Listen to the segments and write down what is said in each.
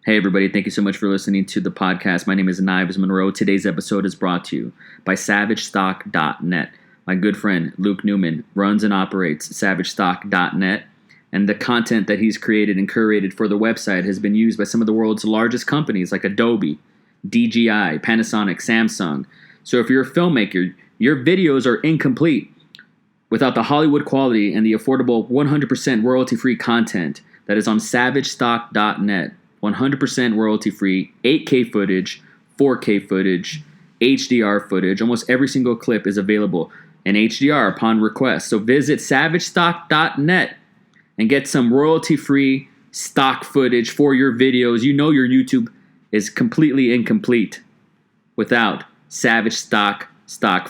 Hey everybody, thank you so much for listening to the podcast. My name is KNIVESMONROE. Today's episode is brought to you by SavageStock.net. My good friend Luke Neumann runs and operates SavageStock.net, and the content that he's created and curated for the website has been used by some of the world's largest companies like Adobe, DJI, Panasonic, Samsung. So if you're a filmmaker, your videos are incomplete without the Hollywood quality and the affordable 100% royalty-free content that is on SavageStock.net. 100% royalty-free, 8K footage, 4K footage, HDR footage. Almost every single clip is available in HDR upon request. So visit SavageStock.net and get some royalty-free stock footage for your videos. You know your YouTube is completely incomplete without Savage stock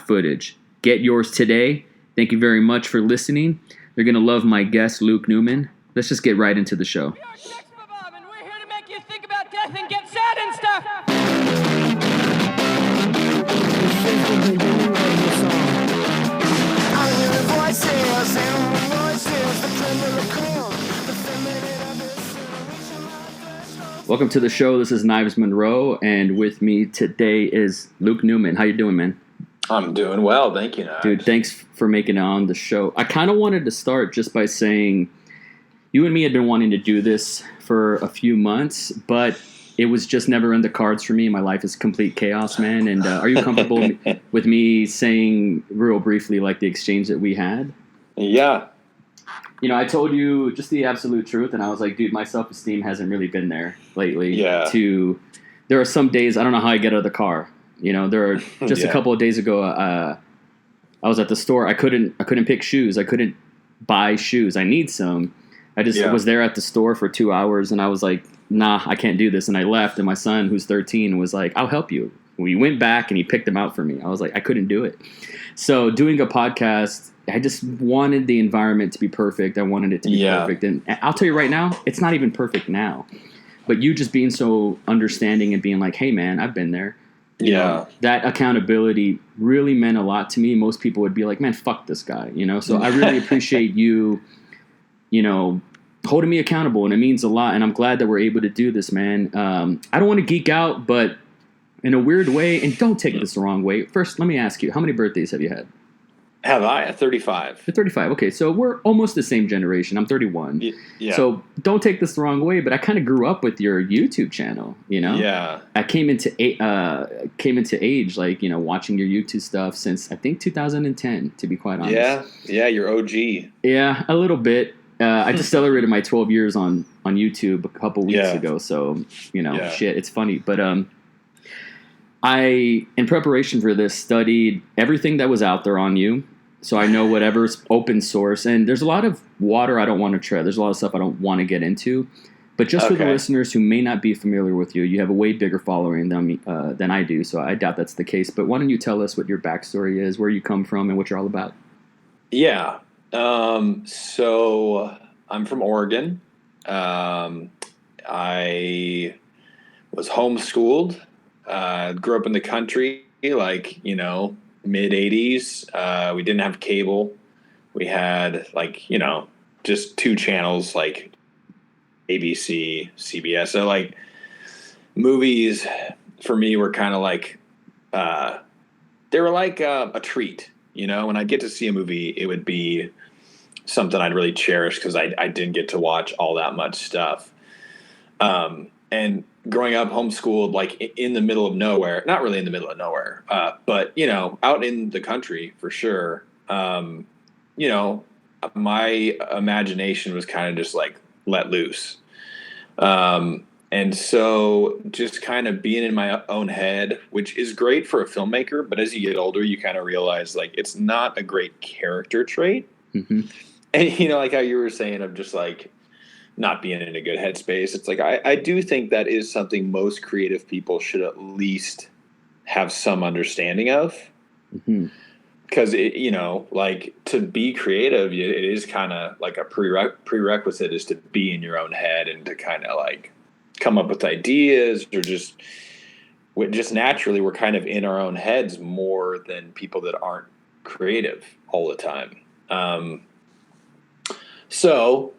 footage. Get yours today. Thank you very much for listening. You're going to love my guest, Luke Neumann. Let's just get right into the show. And get sad and stuff. Welcome to the show. This is KNIVESMONROE, and with me today is Luke Neumann. How you doing, man? I'm doing well, thank you, Knives. Dude, thanks for making it on the show. I kind of wanted to start just by saying you and me had been wanting to do this for a few months, but it was just never in the cards for me. My life is complete chaos, man. And are you comfortable with me saying real briefly, like, the exchange that we had? Yeah. You know, I told you just the absolute truth, and I was like, dude, my self-esteem hasn't really been there lately. Yeah. There are some days, I don't know how I get out of the car. You know, there are just a couple of days ago, I was at the store. I couldn't pick shoes. I couldn't buy shoes. I need some. I just was there at the store for 2 hours, and I was like, nah, I can't do this. And I left, and my son, who's 13, was like, I'll help you. We went back, and he picked them out for me. I was like, I couldn't do it. So doing a podcast, I just wanted the environment to be perfect. I wanted it to be perfect. And I'll tell you right now, it's not even perfect now. But you just being so understanding and being like, hey, man, I've been there. You know, that accountability really meant a lot to me. Most people would be like, man, fuck this guy. You know, so I really appreciate you, you know, holding me accountable, and it means a lot, and I'm glad that we're able to do this, man. I don't want to geek out, but in a weird way, and don't take this the wrong way. First, let me ask you, how many birthdays have you had? Have I? At 35. You're 35. Okay, so we're almost the same generation. I'm 31. Yeah. So don't take this the wrong way, but I kind of grew up with your YouTube channel, you know? Yeah. I came into age, like, you know, watching your YouTube stuff since, I think, 2010, to be quite honest. Yeah, you're OG. Yeah, a little bit. I just celebrated my 12 years on YouTube a couple weeks ago, so, you know, shit, it's funny. But I, in preparation for this, studied everything that was out there on you, so I know whatever's open source. And there's a lot of water I don't want to tread. There's a lot of stuff I don't want to get into. But just for the listeners who may not be familiar with you, you have a way bigger following than I do, so I doubt that's the case. But why don't you tell us what your backstory is, where you come from, and what you're all about? Yeah. So I'm from Oregon. I was homeschooled, grew up in the country, like, you know, mid 80s. We didn't have cable. We had, like, you know, just two channels, like ABC, CBS. So, like, movies for me were kind of like, they were like a treat. You know, when I get to see a movie, it would be something I'd really cherish because I didn't get to watch all that much stuff. And growing up homeschooled, like in the middle of nowhere, not really in the middle of nowhere, but, you know, out in the country for sure. You know, my imagination was kind of just like let loose. And so just kind of being in my own head, which is great for a filmmaker, but as you get older, you kind of realize, like, it's not a great character trait. Mm-hmm. And, you know, like how you were saying of just, like, not being in a good headspace. It's like, I do think that is something most creative people should at least have some understanding of. Mm-hmm. Because, you know, like, to be creative, it is kind of like a prerequisite is to be in your own head and to kind of, like, come up with ideas, or just naturally we're kind of in our own heads more than people that aren't creative all the time. So,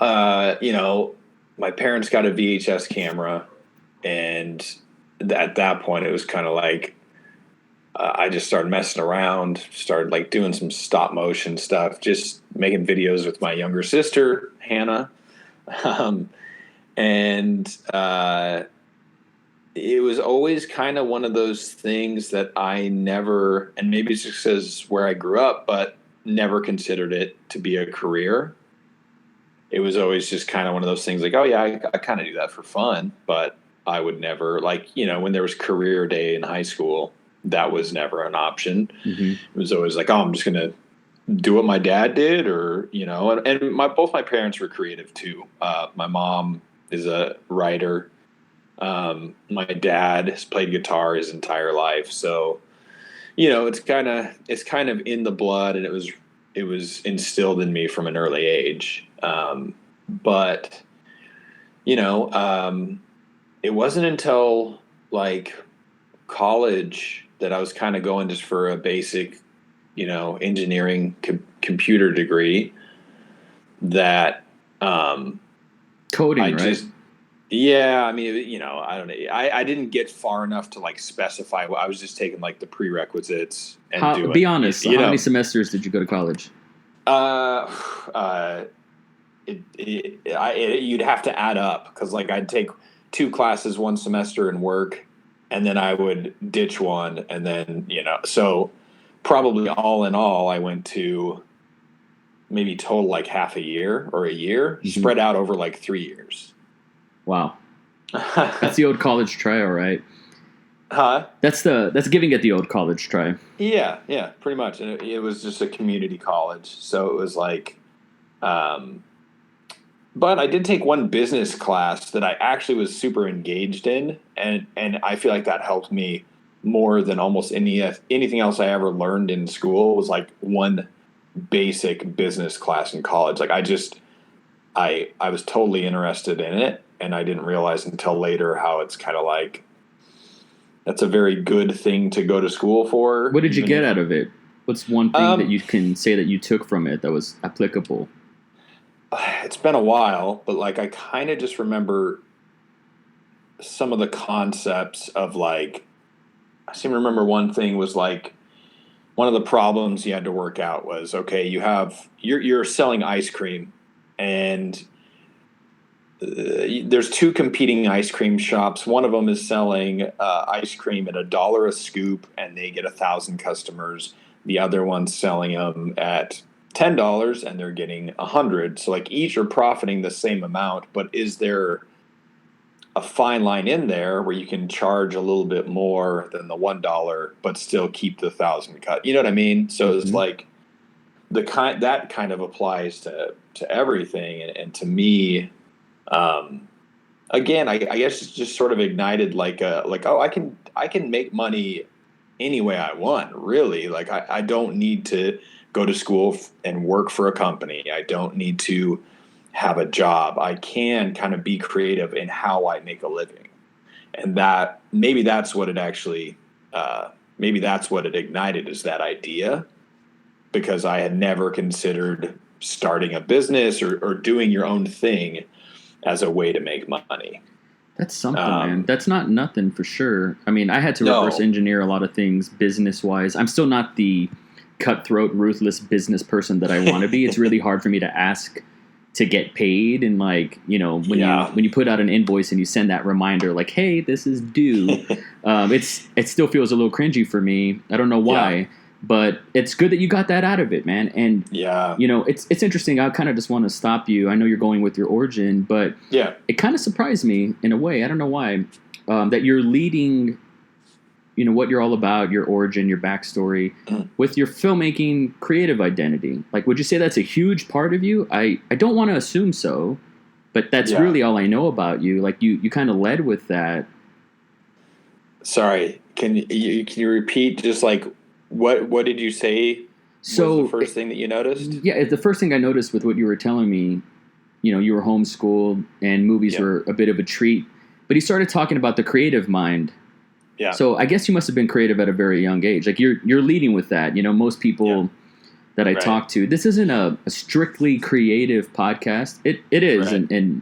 you know, my parents got a VHS camera And at that point, it was kind of like I just started messing around, started like doing some stop motion stuff, just making videos with my younger sister, Hannah. And it was always kind of one of those things that I never, and maybe it's just because where I grew up, but never considered it to be a career. It was always just kind of one of those things like, oh yeah, I kind of do that for fun, but I would never, like, when there was career day in high school, that was never an option. Mm-hmm. It was always like, oh, I'm just going to do what my dad did, or, and both my parents were creative too. My mom is a writer. My dad has played guitar his entire life. So, it's kind of in the blood, and it was instilled in me from an early age. But it wasn't until like college that I was kind of going just for a basic, engineering computer degree that, coding, I right? just, yeah, I mean, I don't know. I didn't get far enough to like specify. I was just taking like the prerequisites and doing. Be honest. How many semesters did you go to college? You'd have to add up, because like I'd take 2 classes one semester and work, and then I would ditch one, and then so probably all in all I went to maybe total like half a year or a year, mm-hmm. spread out over like 3 years. Wow. That's the old college try, all right. Huh? That's giving it the old college try. Yeah, pretty much. And it was just a community college, so it was like, but I did take one business class that I actually was super engaged in, and I feel like that helped me more than almost anything else I ever learned in school. Was like one basic business class in college. Like I was totally interested in it, and I didn't realize until later how it's kind of like, that's a very good thing to go to school for. What did you get out of it? What's one thing that you can say that you took from it that was applicable? It's been a while, but like I kind of just remember some of the concepts of like, I seem to remember one thing was like, one of the problems you had to work out was, okay, you're selling ice cream, and there's 2 competing ice cream shops. One of them is selling ice cream at $1 a scoop, and they get 1,000 customers. The other one's selling them at $10, and they're getting 100. So like each are profiting the same amount, but is there a fine line in there where you can charge a little bit more than the $1, but still keep the 1,000 cut? You know what I mean? So it's like that kind of applies to everything, and to me. Again, I guess it's just sort of ignited like oh, I can make money any way I want, really. Like I don't need to go to school and work for a company. I don't need to have a job. I can kind of be creative in how I make a living. And maybe that's what it actually, maybe that's what it ignited, is that idea, because I had never considered starting a business or doing your own thing as a way to make money. That's something, man. That's not nothing for sure. I mean, I had to reverse engineer a lot of things business-wise. I'm still not the cutthroat, ruthless business person that I want to be. It's really hard for me to ask to get paid, and like, when you put out an invoice and you send that reminder like, hey, this is due, it still feels a little cringy for me. I don't know why. Yeah. But it's good that you got that out of it, man. And, it's interesting. I kind of just want to stop you. I know you're going with your origin, but it kind of surprised me in a way. I don't know why, that you're leading, what you're all about, your origin, your backstory, with your filmmaking creative identity. Like, would you say that's a huge part of you? I don't want to assume so, but that's really all I know about you. Like, you kind of led with that. Sorry. Can you repeat just like, What did you say was the first thing that you noticed? Yeah, the first thing I noticed with what you were telling me, you were homeschooled and movies were a bit of a treat. But he started talking about the creative mind. Yeah. So I guess you must have been creative at a very young age. Like you're leading with that. Most people that I talk to, this isn't a strictly creative podcast. It is, and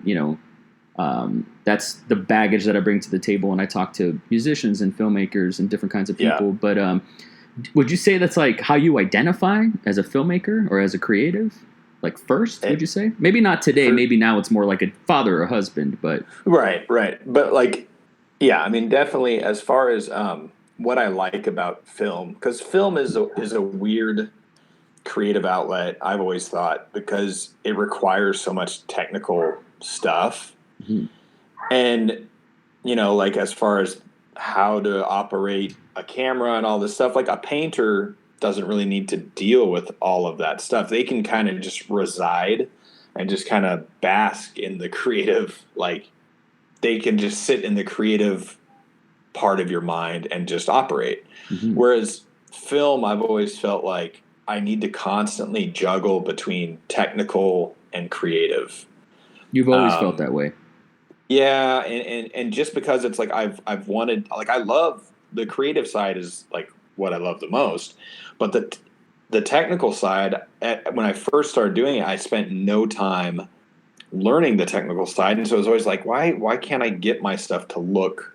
That's the baggage that I bring to the table when I talk to musicians and filmmakers and different kinds of people. Yeah. But would you say that's like how you identify as a filmmaker or as a creative? Like first, would you say? Maybe not today. Maybe now it's more like a father or a husband. But right. But like, yeah, I mean, definitely as far as what I like about film, because film is a weird creative outlet, I've always thought, because it requires so much technical stuff. Mm-hmm. And, you know, like as far as how to operate a camera and all this stuff, like a painter doesn't really need to deal with all of that stuff. They can kind of just reside and just kind of bask in the creative, like they can just sit in the creative part of your mind and just operate. Mm-hmm. Whereas film, I've always felt like I need to constantly juggle between technical and creative. You've always felt that way. Yeah, and just because it's like I've wanted, like I love the creative side is like what I love the most, but the technical side, when I first started doing it, I spent no time learning the technical side, and so it was always like, why can't I get my stuff to look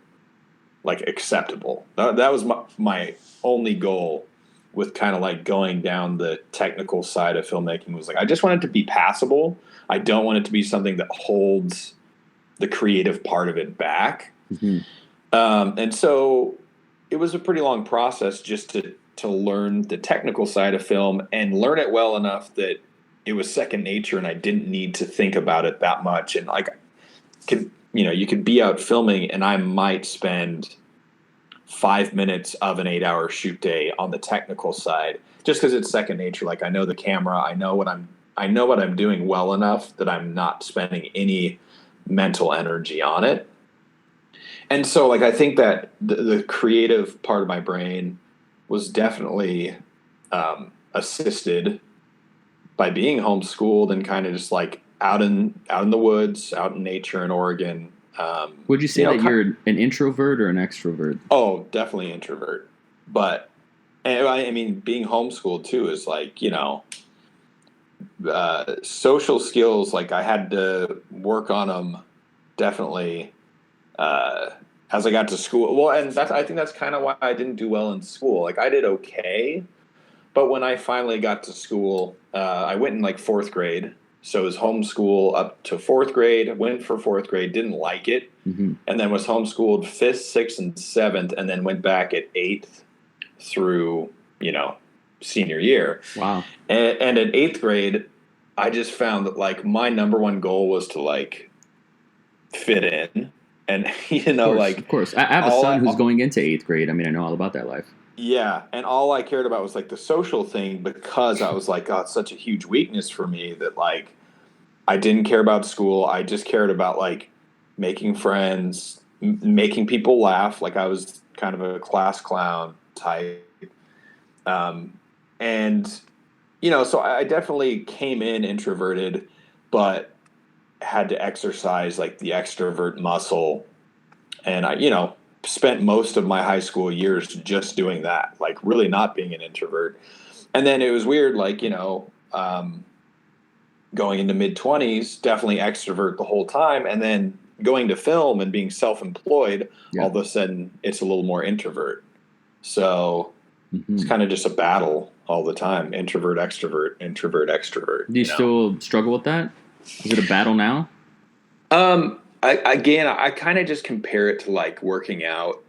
like acceptable? That was my only goal with kind of like going down the technical side of filmmaking, was like I just want it to be passable. I don't want it to be something that holds the creative part of it back. Mm-hmm. And so it was a pretty long process just to learn the technical side of film and learn it well enough that it was second nature and I didn't need to think about it that much. And like, you could be out filming and I might spend 5 minutes of an 8-hour shoot day on the technical side, just because it's second nature. Like I know the camera, I know what I'm doing well enough that I'm not spending any mental energy on it. And so like I think that the creative part of my brain was definitely assisted by being homeschooled and kind of just like out in the woods, out in nature in Oregon. Would you say that you're an introvert or an extrovert? Oh, definitely introvert. But I mean, being homeschooled too is like, social skills. Like I had to work on them definitely as I got to school. Well, and I think that's kind of why I didn't do well in school. Like I did okay, but when I finally got to school, I went in like fourth grade. So it was homeschool up to fourth grade, went for fourth grade, didn't like it, mm-hmm. and then was homeschooled fifth, sixth, and seventh, and then went back at eighth through, senior year. Wow. And at eighth grade, I just found that like my number one goal was to like fit in. And, Of course. I have a son who's going into eighth grade. I mean, I know all about that life. Yeah, and all I cared about was like the social thing, because I was like, it's such a huge weakness for me that like I didn't care about school. I just cared about like making friends, making people laugh. Like I was kind of a class clown type. And so I definitely came in introverted, but had to exercise like the extrovert muscle. And I spent most of my high school years just doing that, like really not being an introvert. And then it was weird, like, going into mid-20s, definitely extrovert the whole time. And then going to film and being self-employed, all of a sudden it's a little more introvert. So it's kind of just a battle all the time. Introvert, extrovert, introvert, extrovert. Do you still struggle with that? Is it a battle now? I kind of just compare it to like working out.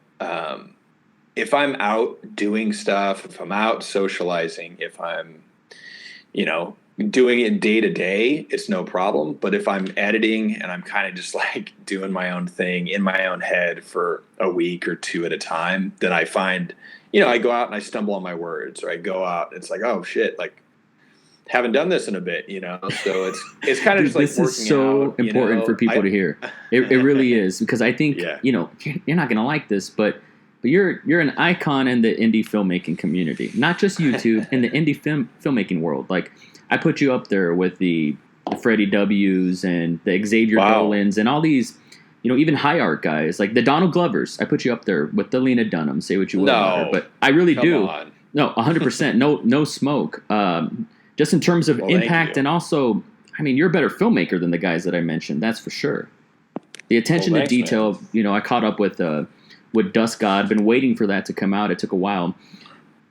If I'm out doing stuff, if I'm out socializing, if I'm, doing it day to day, it's no problem. But if I'm editing and I'm kind of just like doing my own thing in my own head for a week or two at a time, then I find, I go out and I stumble on my words, or I go out and it's like, oh shit, like haven't done this in a bit, so it's kind of just like this is so out, important for people to hear. It really is, because I think you're not gonna like this, but you're an icon in the indie filmmaking community, not just YouTube, in the indie filmmaking world. Like I put you up there with the Freddie W's and the Xavier Dolans and all these, even high art guys, like the Donald Glovers. I put you up there with the Lena Dunham. Say what you will about her, but I really do. On. No, 100%. No smoke. Just in terms of impact, and also, I mean, you're a better filmmaker than the guys that I mentioned. That's for sure. The attention Well, to thanks, detail, man. I caught up with Dust God. Been waiting for that to come out. It took a while.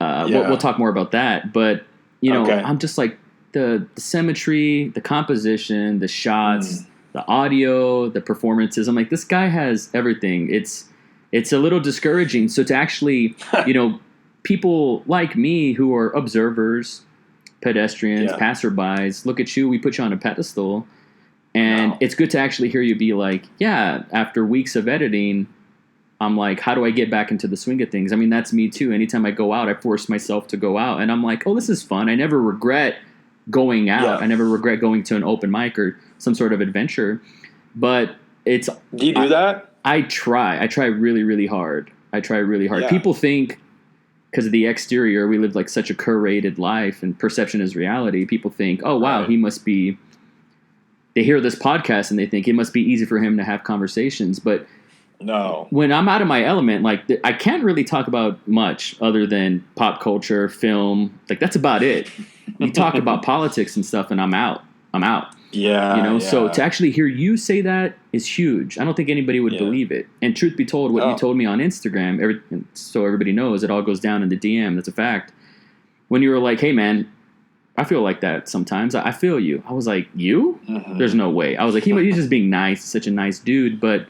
We'll talk more about that. But, Okay. I'm just like the symmetry, the composition, the shots, the audio, the performances. I'm like, this guy has everything. It's a little discouraging. So to actually, people like me who are observers, pedestrians, passerbys, look at you, we put you on a pedestal. And it's good to actually hear you be like, yeah, after weeks of editing, I'm like, how do I get back into the swing of things? I mean, that's me too. Anytime I go out, I force myself to go out. And I'm like, oh, this is fun. I never regret going out. Yeah. I never regret going to an open mic or some sort of adventure. But it's... Do you do that? I try. I try really, really hard. Yeah. People think, because of the exterior, we live like such a curated life and perception is reality. People think, oh, wow, Right. he must be... They hear this podcast and they think it must be easy for him to have conversations. But No. when I'm out of my element, like I can't really talk about much other than pop culture, film. Like that's about it. You talk about politics and stuff and I'm out. Yeah. So to actually hear you say that is huge. I don't think anybody would believe it. And truth be told, what you told me on Instagram, so everybody knows, it all goes down in the DM. That's a fact. When you were like, hey, man, I feel like that sometimes. I feel you. I was like, you? Mm-hmm. There's no way. I was like, he's just being nice. Such a nice dude. But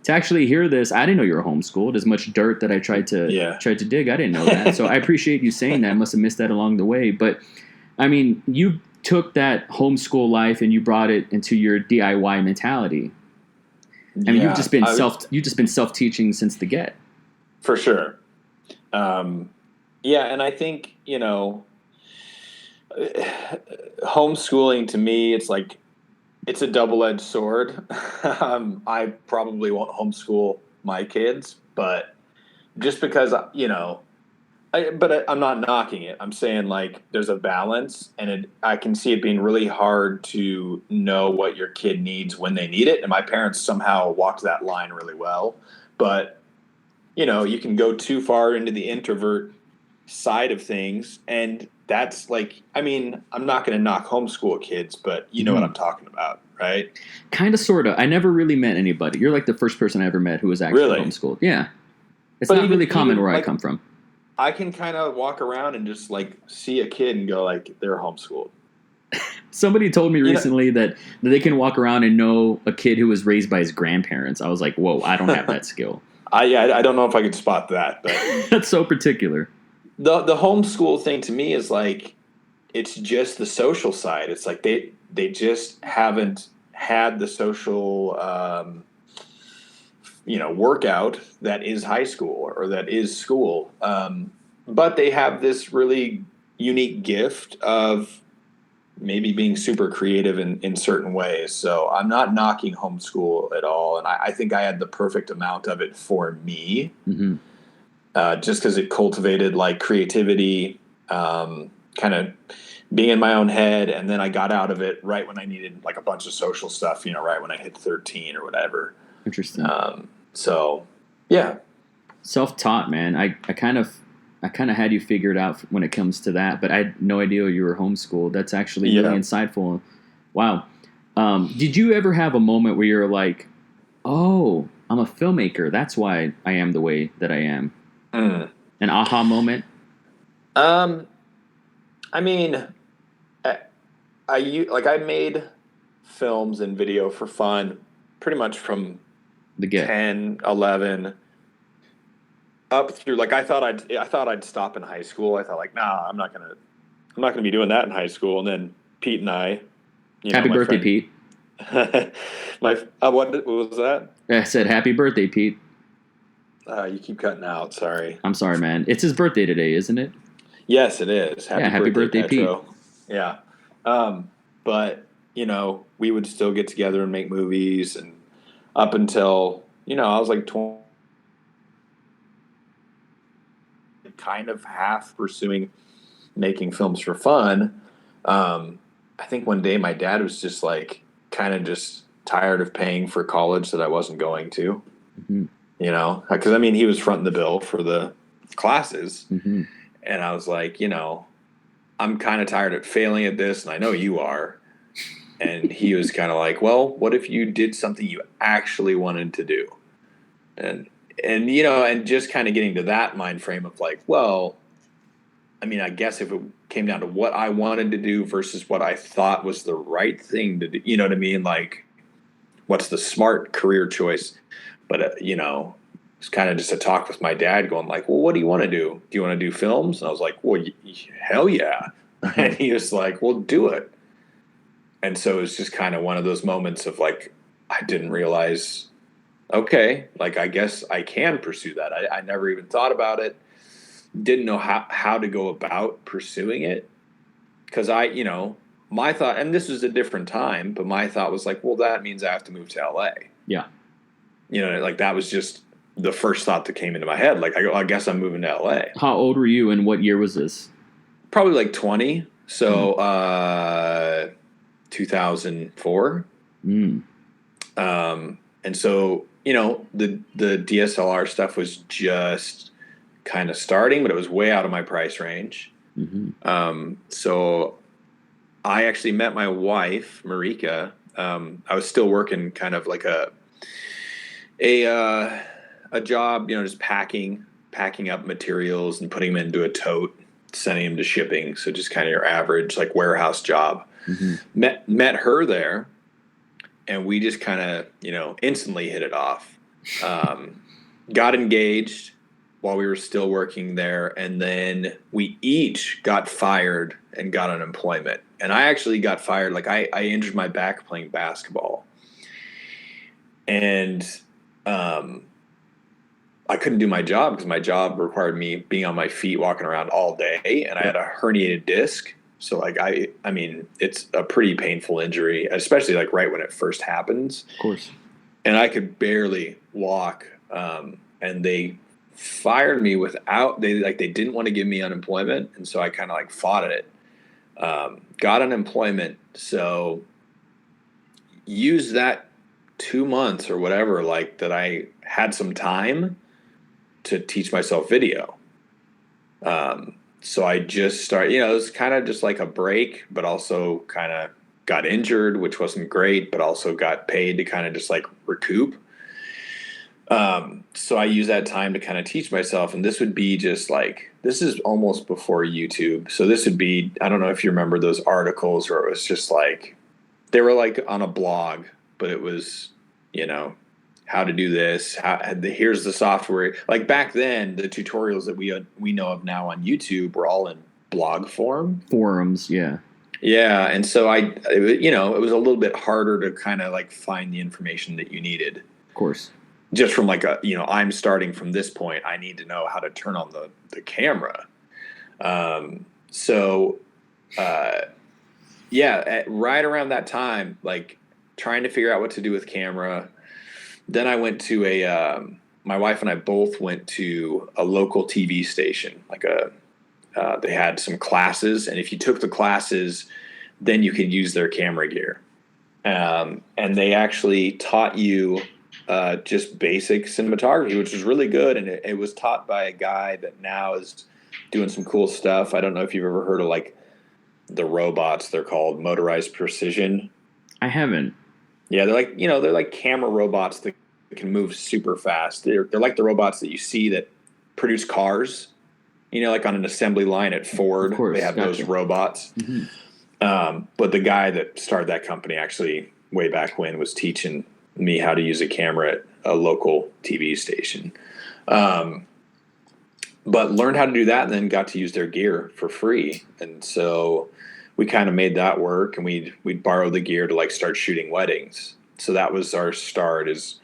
to actually hear this, I didn't know you were homeschooled. As much dirt that I tried to dig, I didn't know that. So I appreciate you saying that. I must have missed that along the way. But, I mean, you took that homeschool life and you brought it into your DIY mentality. I mean, you've just been self-teaching since the get. For sure. And I think, homeschooling to me, it's like, it's a double-edged sword. I probably won't homeschool my kids, but just because, I'm not knocking it. I'm saying like there's a balance and I can see it being really hard to know what your kid needs when they need it. And my parents somehow walked that line really well, but you can go too far into the introvert side of things. And that's like, I mean, I'm not going to knock homeschool kids, but you know what I'm talking about, right? Kind of, sort of. I never really met anybody. You're like the first person I ever met who was actually homeschooled. Yeah. It's not really common where I come from. I can kind of walk around and just like see a kid and go like, they're homeschooled. Somebody told me recently that they can walk around and know a kid who was raised by his grandparents. I was like, whoa, I don't have that skill. I don't know if I could spot that, but that's so particular. The homeschool thing to me is like, it's just the social side. It's like they just haven't had the social, workout that is high school or that is school. But they have this really unique gift of maybe being super creative in certain ways. So I'm not knocking homeschool at all. And I think I had the perfect amount of it for me, just because it cultivated like creativity, kind of being in my own head. And then I got out of it right when I needed like a bunch of social stuff, right when I hit 13 or whatever. Interesting. So yeah. Self-taught, man. I kind of had you figured out when it comes to that, but I had no idea you were homeschooled. That's actually really insightful. Wow. Did you ever have a moment where you're like, oh, I'm a filmmaker. That's why I am the way that I am. An aha moment? I mean, I made films and video for fun pretty much from the get 10, 11 up through like I thought I'd stop in high school. I thought like, nah, I'm not gonna be doing that in high school. And then Pete and I, happy birthday, Pete. What was that? I said happy birthday, Pete. You keep cutting out. Sorry. I'm sorry, man. It's his birthday today, isn't it? Yes, it is. Happy birthday, Pete. Yeah. But we would still get together and make movies, and up until I was like 20. Kind of half pursuing making films for fun. I think one day my dad was just like kind of just tired of paying for college that I wasn't going to, because I mean he was fronting the bill for the classes, and I was like, I'm kind of tired of failing at this, and I know you are. And he was kind of like, well, what if you did something you actually wanted to do? And and just kind of getting to that mind frame of like, well, I mean, I guess if it came down to what I wanted to do versus what I thought was the right thing to do, you know what I mean? Like, what's the smart career choice? But, it's kind of just a talk with my dad going like, well, what do you want to do? Do you want to do films? And I was like, well, hell yeah. And he was like, well, do it. And so it was just kind of one of those moments of like, I didn't realize, okay, like, I guess I can pursue that. I never even thought about it. Didn't know how to go about pursuing it. Because my thought, and this was a different time, but my thought was like, well, that means I have to move to LA. Yeah. Like that was just the first thought that came into my head. Like, I guess I'm moving to LA. How old were you and what year was this? Probably like 20. So, 2004. And so, the DSLR stuff was just kind of starting, but it was way out of my price range. So I actually met my wife, Marika. I was still working kind of like a job, just packing up materials and putting them into a tote, sending them to shipping. So just kind of your average like warehouse job. Met her there, and we just kind of, instantly hit it off. Got engaged while we were still working there, and then we each got fired and got unemployment. And I actually got fired. Like I injured my back playing basketball, and I couldn't do my job because my job required me being on my feet walking around all day, and I had a herniated disc. So like I mean, it's a pretty painful injury, especially like right when it first happens. Of course. And I could barely walk, and they fired me they didn't want to give me unemployment, and so I kind of like fought it. Got unemployment, so used that 2 months or whatever, like that I had some time to teach myself video. So I just started, it was kind of just like a break, but also kind of got injured, which wasn't great, but also got paid to kind of just like recoup. So I used that time to kind of teach myself, and this would be just like, this is almost before YouTube. So this would be, I don't know if you remember those articles where it was just like, they were like on a blog, but it was, how to do this, here's the software. Like back then, the tutorials that we know of now on YouTube were all in blog forums. Yeah. Yeah. And so it was a little bit harder to kind of like find the information that you needed. Of course. Just from like I'm starting from this point, I need to know how to turn on the camera. Right around that time, like trying to figure out what to do with camera. Then I went to my wife and I both went to a local TV station. They had some classes, and if you took the classes, then you could use their camera gear. And they actually taught you just basic cinematography, which was really good. And it was taught by a guy that now is doing some cool stuff. I don't know if you've ever heard of like the robots. They're called motorized precision. I haven't. Yeah, they're like camera robots that can move super fast. They're like the robots that you see that produce cars. Like on an assembly line at Ford, of course, they have those robots. But the guy that started that company actually way back when was teaching me how to use a camera at a local TV station. But learned how to do that, and then got to use their gear for free. And so we kind of made that work, and we'd borrow the gear to like start shooting weddings. So that was our start. Is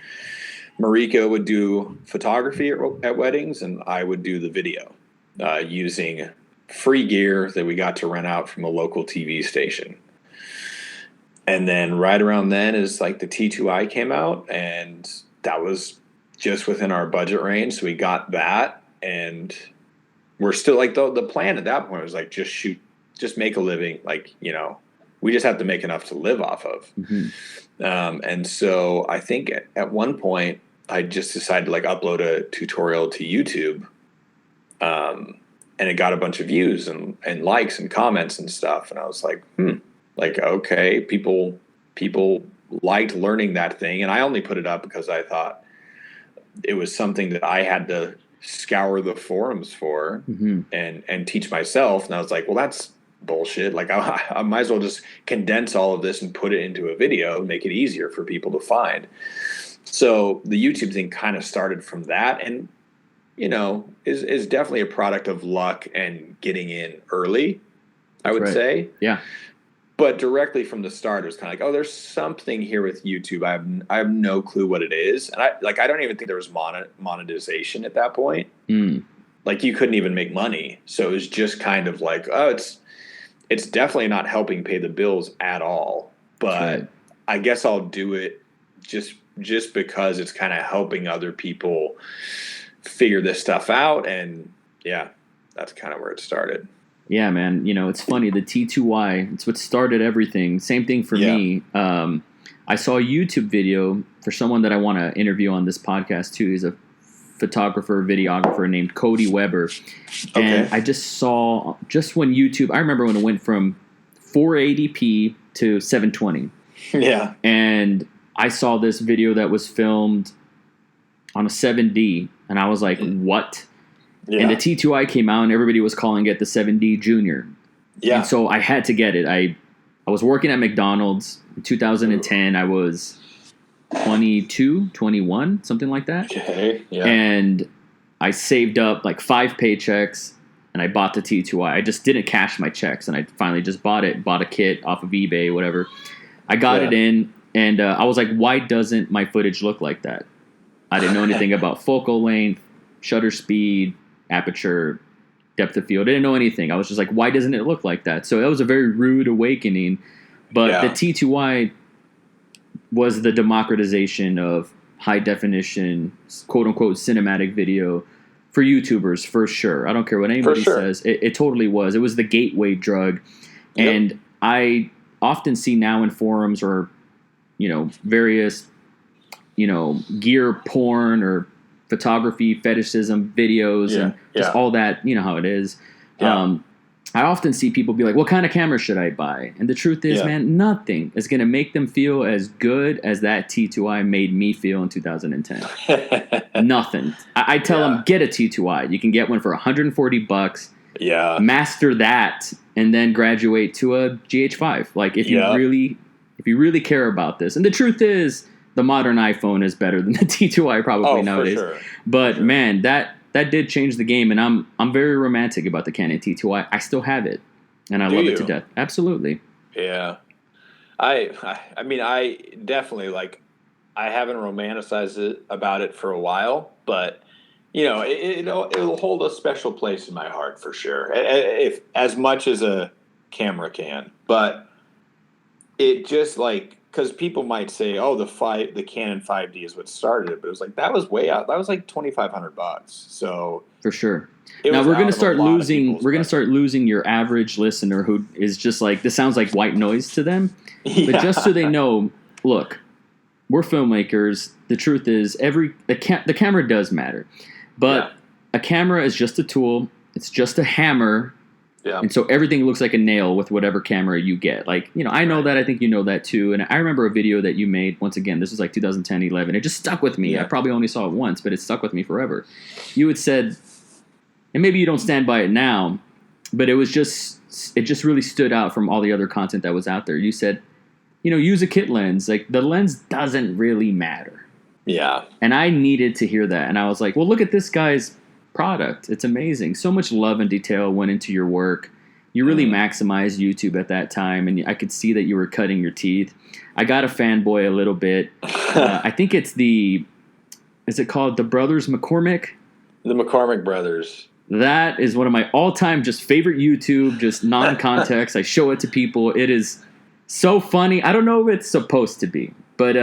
Marika would do photography at weddings, and I would do the video using free gear that we got to rent out from a local TV station. And then right around then is like the T2i came out, and that was just within our budget range. So we got that, and we're still like the plan at that point was like just make a living. Like, we just have to make enough to live off of. And so I think at one point I just decided to like upload a tutorial to YouTube. And it got a bunch of views and likes and comments and stuff. And I was like, like, okay, people liked learning that thing, and I only put it up because I thought it was something that I had to scour the forums for and teach myself. And I was like, well, that's bullshit. Like I might as well just condense all of this and put it into a video and make it easier for people to find. So the YouTube thing kind of started from that, and is definitely a product of luck and getting in early, I would say. Yeah. But directly from the start, it was kind of like, oh, there's something here with YouTube. I have no clue what it is. And I don't even think there was monetization at that point. Like you couldn't even make money. So it was just kind of like, oh, it's definitely not helping pay the bills at all. But I guess I'll do it just because it's kind of helping other people figure this stuff out. And yeah, that's kind of where it started. Yeah, man. It's funny. The T2Y, it's what started everything. Same thing for me. I saw a YouTube video for someone that I want to interview on this podcast too. He's a photographer, videographer named Cody Weber. And I just saw, when YouTube, I remember when it went from 480p to 720. Yeah. And I saw this video that was filmed on a 7D. And I was like, what? Yeah. And the T2I came out, and everybody was calling it the 7D Junior. Yeah. And so I had to get it. I was working at McDonald's in 2010. I was 22, 21, something like that. Okay. Yeah. And I saved up like 5 paychecks, and I bought the T2I. I just didn't cash my checks, and I finally just bought a kit off of eBay, whatever. I got it in, and I was like, why doesn't my footage look like that? I didn't know anything about focal length, shutter speed, aperture, depth of field. I didn't know anything. I was just like, why doesn't it look like that? So that was a very rude awakening. But the T2I was the democratization of high definition, quote unquote, cinematic video for YouTubers, for sure. I don't care what anybody says. It totally was. It was the gateway drug. And I often see now in forums or, various, gear porn or photography, fetishism videos, and just all that, how it is. Yeah. I often see people be like, what kind of camera should I buy? And the truth is, man, nothing is going to make them feel as good as that T2I made me feel in 2010. Nothing. I tell them, get a T2I. You can get one for $140. Yeah. Master that, and then graduate to a GH5. Like, if you really care about this. And the truth is, the modern iPhone is better than the T2I probably nowadays. For sure. But man, that did change the game, and I'm very romantic about the Canon T2i. I still have it, and I love it to death. Absolutely. Yeah. I mean, I definitely I haven't romanticized about it for a while, but it'll hold a special place in my heart for sure. If as much as a camera can, but it just because people might say, "Oh, the Canon 5D is what started it," but it was like that was way out. That was like $2,500. So for sure. Now we're gonna start losing. We're gonna start losing your average listener who is just like, this sounds like white noise to them. Yeah. But just so they know, look, we're filmmakers. The truth is, the camera does matter, but a camera is just a tool. It's just a hammer. Yeah. And so everything looks like a nail with whatever camera you get. I know that. I think you know that too. And I remember a video that you made. Once again, this was like 2010, 11. It just stuck with me. Yeah. I probably only saw it once, but it stuck with me forever. You had said, and maybe you don't stand by it now, but it just really stood out from all the other content that was out there. You said, use a kit lens. Like, the lens doesn't really matter. Yeah. And I needed to hear that. And I was like, well, look at this guy's product. It's amazing. So much love and detail went into your work. You really maximized YouTube at that time, and I could see that you were cutting your teeth. I got a fanboy a little bit. I think it's is it called the Brothers McCormick? The McCormick Brothers. That is one of my all-time just favorite YouTube, just non-context. I show it to people. It is so funny. I don't know if it's supposed to be, but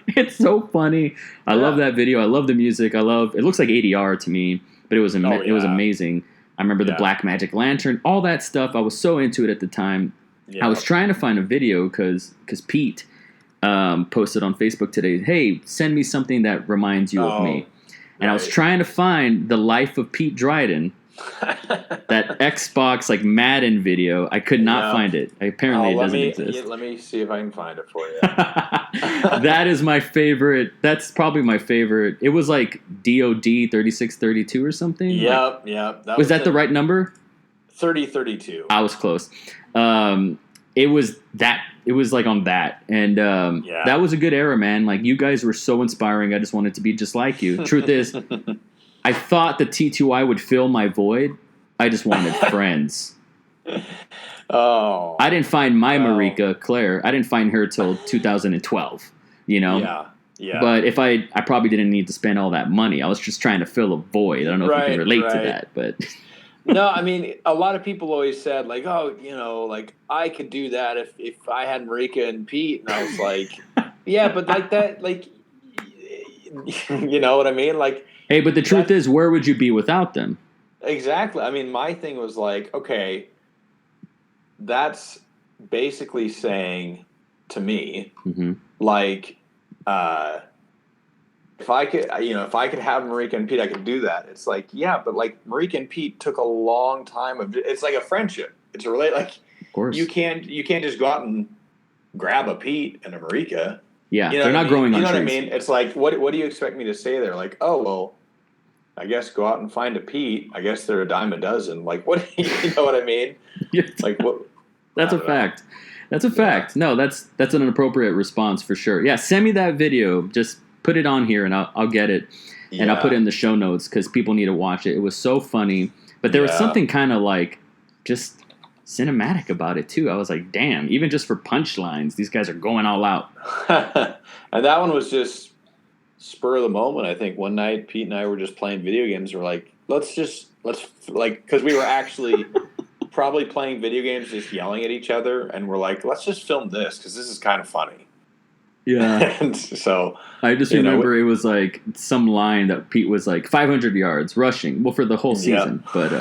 it's so funny. I love that video. I love the music. It looks like ADR to me. But it was it was amazing. I remember the Black Magic Lantern, all that stuff. I was so into it at the time. Yeah. I was trying to find a video because Pete posted on Facebook today, hey, send me something that reminds you of me. And I was trying to find the life of Pete Dryden that Xbox like Madden video. I could not find it. Apparently, it doesn't exist. Let me see if I can find it for you. That is my favorite. That's probably my favorite. It was like DOD 3632 or something. Yep. Was that the right number? 3032. I was close. It was that. It was like on that, and that was a good era, man. Like you guys were so inspiring. I just wanted to be just like you. Truth is, I thought the T2I would fill my void. I just wanted friends. Oh, I didn't find my Marika Claire. I didn't find her till 2012. You know. Yeah. But if I probably didn't need to spend all that money. I was just trying to fill a void. I don't know if you can relate to that, but. No, I mean, a lot of people always said, like, oh, you know, like, I could do that if I had Marika and Pete. And I was like, yeah, but like that, like, you know what I mean? Like, hey, but the truth is, where would you be without them? Exactly. I mean, my thing was like, okay, that's basically saying to me, like, if I could have Marika and Pete, I could do that. It's like, yeah, but like Marika and Pete took a long time it's like a friendship. It's a like, of course, you can't just go out and grab a Pete and a Marika. Yeah, they're not growing on trees. You know what I mean? It's like, what do you expect me to say there? Like, oh, well, I guess go out and find a Pete. I guess they're a dime a dozen. Like, what? You know what I mean? Like, what? That's a fact. That's a fact. No, that's an appropriate response for sure. Yeah, send me that video. Just put it on here, and I'll get it, and I'll put it in the show notes because people need to watch it. It was so funny, but there was something kind of like just cinematic about it too. I was like, damn, even just for punchlines, these guys are going all out. And that one was just spur of the moment. I think one night Pete and I were just playing video games. We're like, let's because we were actually probably playing video games, just yelling at each other, and we're like, let's just film this because this is kind of funny. Yeah. And so I just remember it was like some line that Pete was like 500 yards rushing. Well, for the whole season, but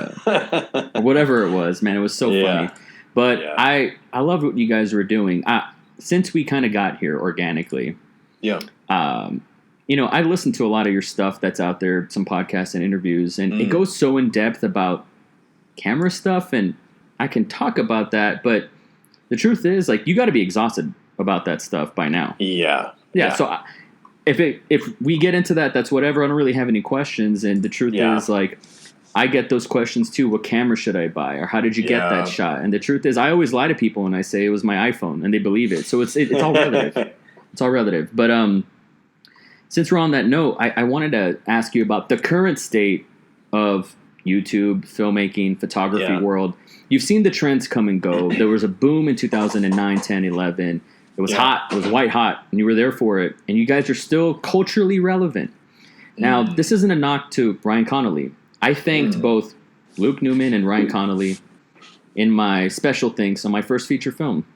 whatever it was, man, it was so funny. But I love what you guys were doing. Since we kind of got here organically. Yeah. You know, I listened to a lot of your stuff that's out there, some podcasts and interviews, and it goes so in depth about camera stuff, and I can talk about that, but the truth is, like, you got to be exhausted about that stuff by now. Yeah. So if we get into that, that's whatever. I don't really have any questions, and the truth is, like, I get those questions too. What camera should I buy, or how did you get that shot? And the truth is, I always lie to people when I say it was my iPhone, and they believe it. So it's all relative. It's all relative. But since we're on that note, I wanted to ask you about the current state of YouTube, filmmaking, photography world. You've seen the trends come and go. There was a boom in 2009, 10, 11. It was hot. It was white hot, and you were there for it. And you guys are still culturally relevant. Now, this isn't a knock to Ryan Connolly. I thanked both Luke Neumann and Ryan Connolly in my special thanks on my first feature film.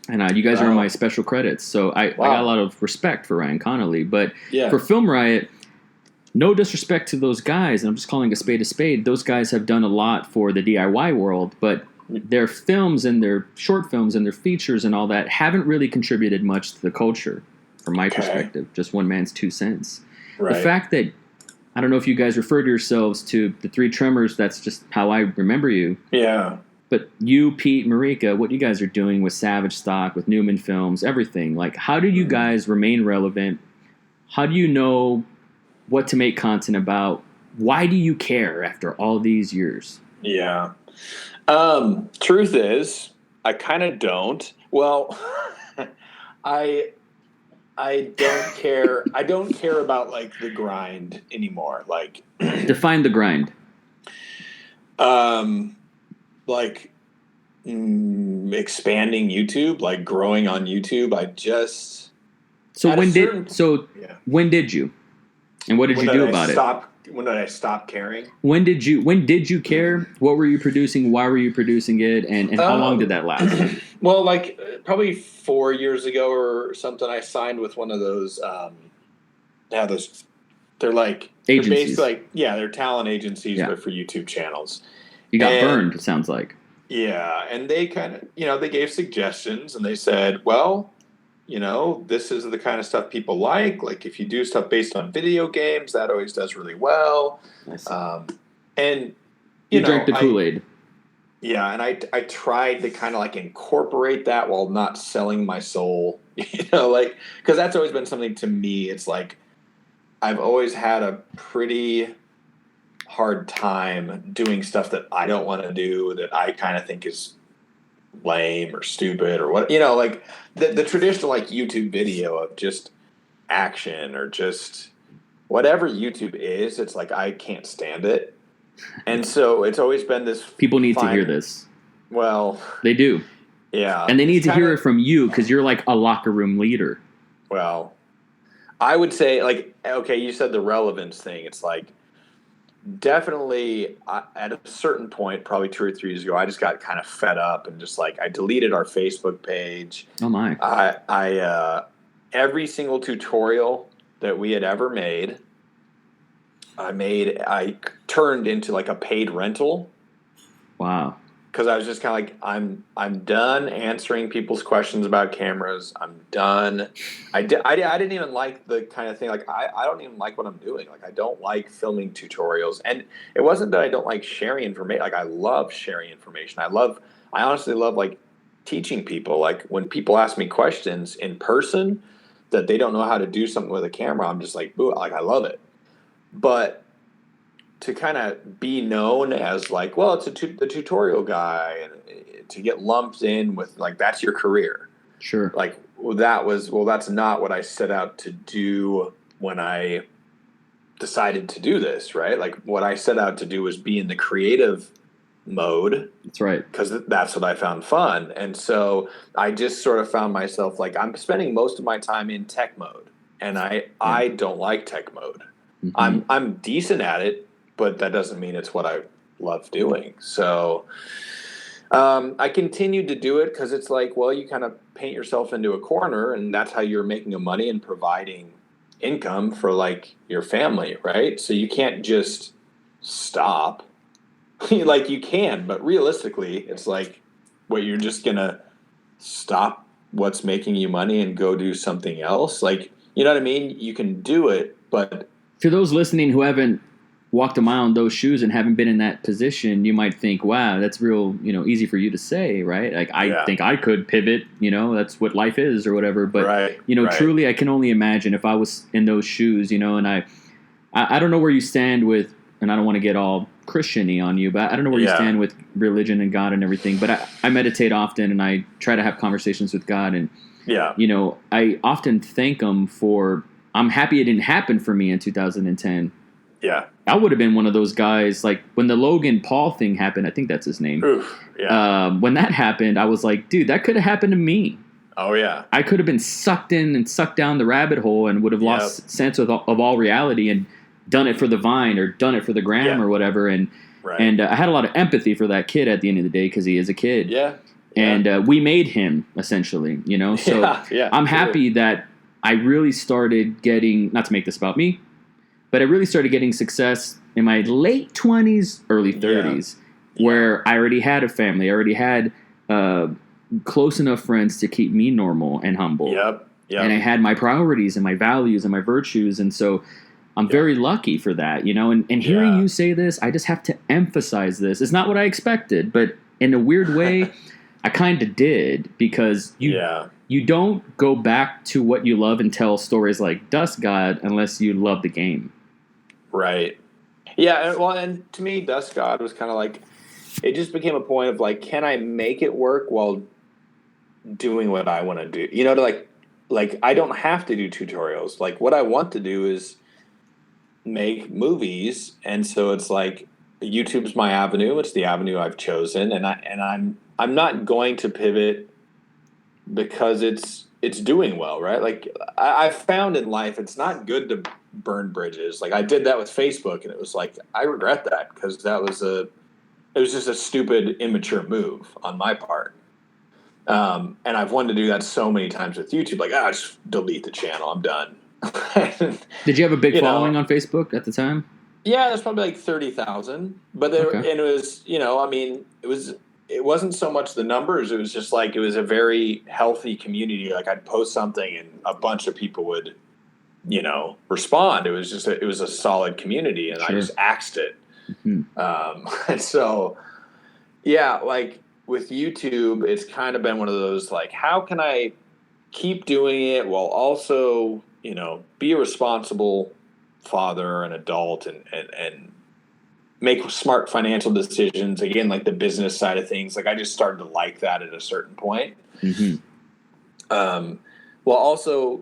And you guys are in my special credits. So I got a lot of respect for Ryan Connolly. But for Film Riot, no disrespect to those guys, and I'm just calling a spade, those guys have done a lot for the DIY world, but their films and their short films and their features and all that haven't really contributed much to the culture, from my perspective. Just one man's 2 cents. Right. The fact that, I don't know if you guys refer to yourselves to the Three Tremors, that's just how I remember you. Yeah. But you, Pete, Marika, what you guys are doing with Savage Stock, with Neumann Films, everything, like, how do you guys remain relevant? How do you know what to make content about? Why do you care after all these years? Yeah. Truth is, I kind of don't. Well, I don't care. I don't care about, like, the grind anymore. Like, define the grind. Like, expanding YouTube, like growing on YouTube. I just when did you? And what did you do about it? When did I stop caring? When did you care? What were you producing? Why were you producing it? And how long did that last? Well, like probably 4 years ago or something, I signed with one of those. They're like agencies. They're talent agencies, but for YouTube channels. You got burned. It sounds like. Yeah, and they kind of, they gave suggestions, and they said, well, this is the kind of stuff people like. Like, if you do stuff based on video games, that always does really well. And you drank the Kool-Aid. Yeah, and I tried to kind of like incorporate that while not selling my soul, like because that's always been something to me. It's like I've always had a pretty hard time doing stuff that I don't want to do, that I kind of think is lame or stupid or what, like the traditional like YouTube video of just action or just whatever YouTube is. It's like I can't stand it. And so it's always been this. People need to hear this. Well, they do. Yeah. And they need to hear it from you because you're like a locker room leader. Well, I would say, like, okay, you said the relevance thing. It's like definitely at a certain point, probably 2 or 3 years ago, I just got kind of fed up and just like I deleted our Facebook page. Oh, my. I every single tutorial that we had ever made, I turned into like a paid rental. Wow. Because I was just kind of like, I'm done answering people's questions about cameras. I'm done. I didn't even like the kind of thing. Like, I don't even like what I'm doing. Like, I don't like filming tutorials. And it wasn't that I don't like sharing information. Like, I love sharing information. I honestly love, like, teaching people. Like, when people ask me questions in person that they don't know how to do something with a camera, I'm just like, boo, like, I love it. But to kind of be known as like, well, it's the tutorial guy, and to get lumped in with like, that's your career. Sure. Like that's not what I set out to do when I decided to do this, right? Like what I set out to do was be in the creative mode. That's right. Because that's what I found fun. And so I just sort of found myself like, I'm spending most of my time in tech mode, and I don't like tech mode. Mm-hmm. I'm decent at it, but that doesn't mean it's what I love doing. So I continued to do it because it's like, well, you kind of paint yourself into a corner, and that's how you're making money and providing income for like your family, right? So you can't just stop. Like you can, but realistically, it's like, what, you're just going to stop what's making you money and go do something else? Like, you know what I mean? You can do it, but for those listening who haven't walked a mile in those shoes and haven't been in that position, you might think, wow, that's real, easy for you to say, right? Like, I think I could pivot, that's what life is or whatever. But, truly, I can only imagine if I was in those shoes, and I don't know where you stand with, and I don't want to get all Christian-y on you, but I don't know where you stand with religion and God and everything. But I meditate often, and I try to have conversations with God. And, I often thank him for, I'm happy it didn't happen for me in 2010. Yeah. I would have been one of those guys, like when the Logan Paul thing happened, I think that's his name. Oof, yeah. When that happened, I was like, dude, that could have happened to me. Oh, yeah. I could have been sucked in and sucked down the rabbit hole and would have lost sense of all reality and done it for the Vine or done it for the gram or whatever. And I had a lot of empathy for that kid at the end of the day because he is a kid. Yeah. And we made him, essentially, So I'm happy that I really started getting, not to make this about me, but I really started getting success in my late 20s, early 30s, where I already had a family. I already had close enough friends to keep me normal and humble. Yep. And I had my priorities and my values and my virtues. And so I'm very lucky for that, And hearing you say this, I just have to emphasize this. It's not what I expected, but in a weird way, I kind of did, because you don't go back to what you love and tell stories like Dust God unless you love the game. Right. Yeah. Well, and to me, Dust God was kind of like, it just became a point of like, can I make it work while doing what I want to do? To like I don't have to do tutorials. Like what I want to do is make movies. And so it's like, YouTube's my avenue. It's the avenue I've chosen. And I'm not going to pivot because it's doing well, right? Like I've found in life, it's not good to burn bridges. Like I did that with Facebook, and it was like, I regret that because it was just a stupid, immature move on my part. And I've wanted to do that so many times with YouTube. Like, just delete the channel. I'm done. Did you have a big following on Facebook at the time? Yeah, there's probably like 30,000. But and it was, it wasn't so much the numbers. It was just like, it was a very healthy community. Like I'd post something and a bunch of people would, respond. It was a solid community, and I just axed it. Mm-hmm. And so Yeah, like with YouTube, it's kind of been one of those like, how can I keep doing it while also, be a responsible father and adult and make smart financial decisions. Again, like the business side of things. Like I just started to like that at a certain point. Mm-hmm. While also,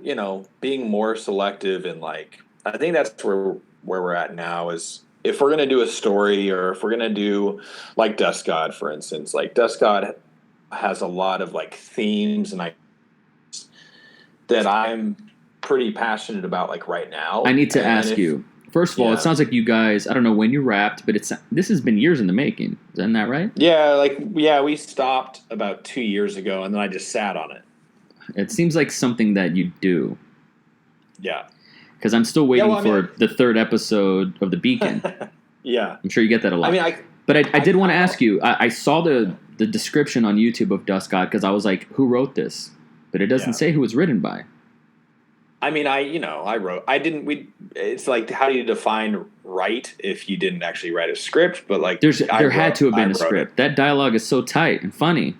being more selective and like, I think that's where we're at now is if we're going to do a story or if we're going to do like Dust God, for instance, like Dust God has a lot of like themes and that I'm pretty passionate about like right now. I need to ask you, first of all, it sounds like you guys, I don't know when you wrapped, but this has been years in the making. Isn't that right? Yeah, we stopped about 2 years ago and then I just sat on it. It seems like something that you do. Yeah. Because I'm still waiting for the third episode of The Beacon. Yeah. I'm sure you get that a lot. But I did want to ask you, I saw the description on YouTube of Dust God because I was like, who wrote this? But it doesn't say who it's written by. I mean, I wrote. It's like, how do you define write if you didn't actually write a script? But like, there had to have been a script. That dialogue is so tight and funny.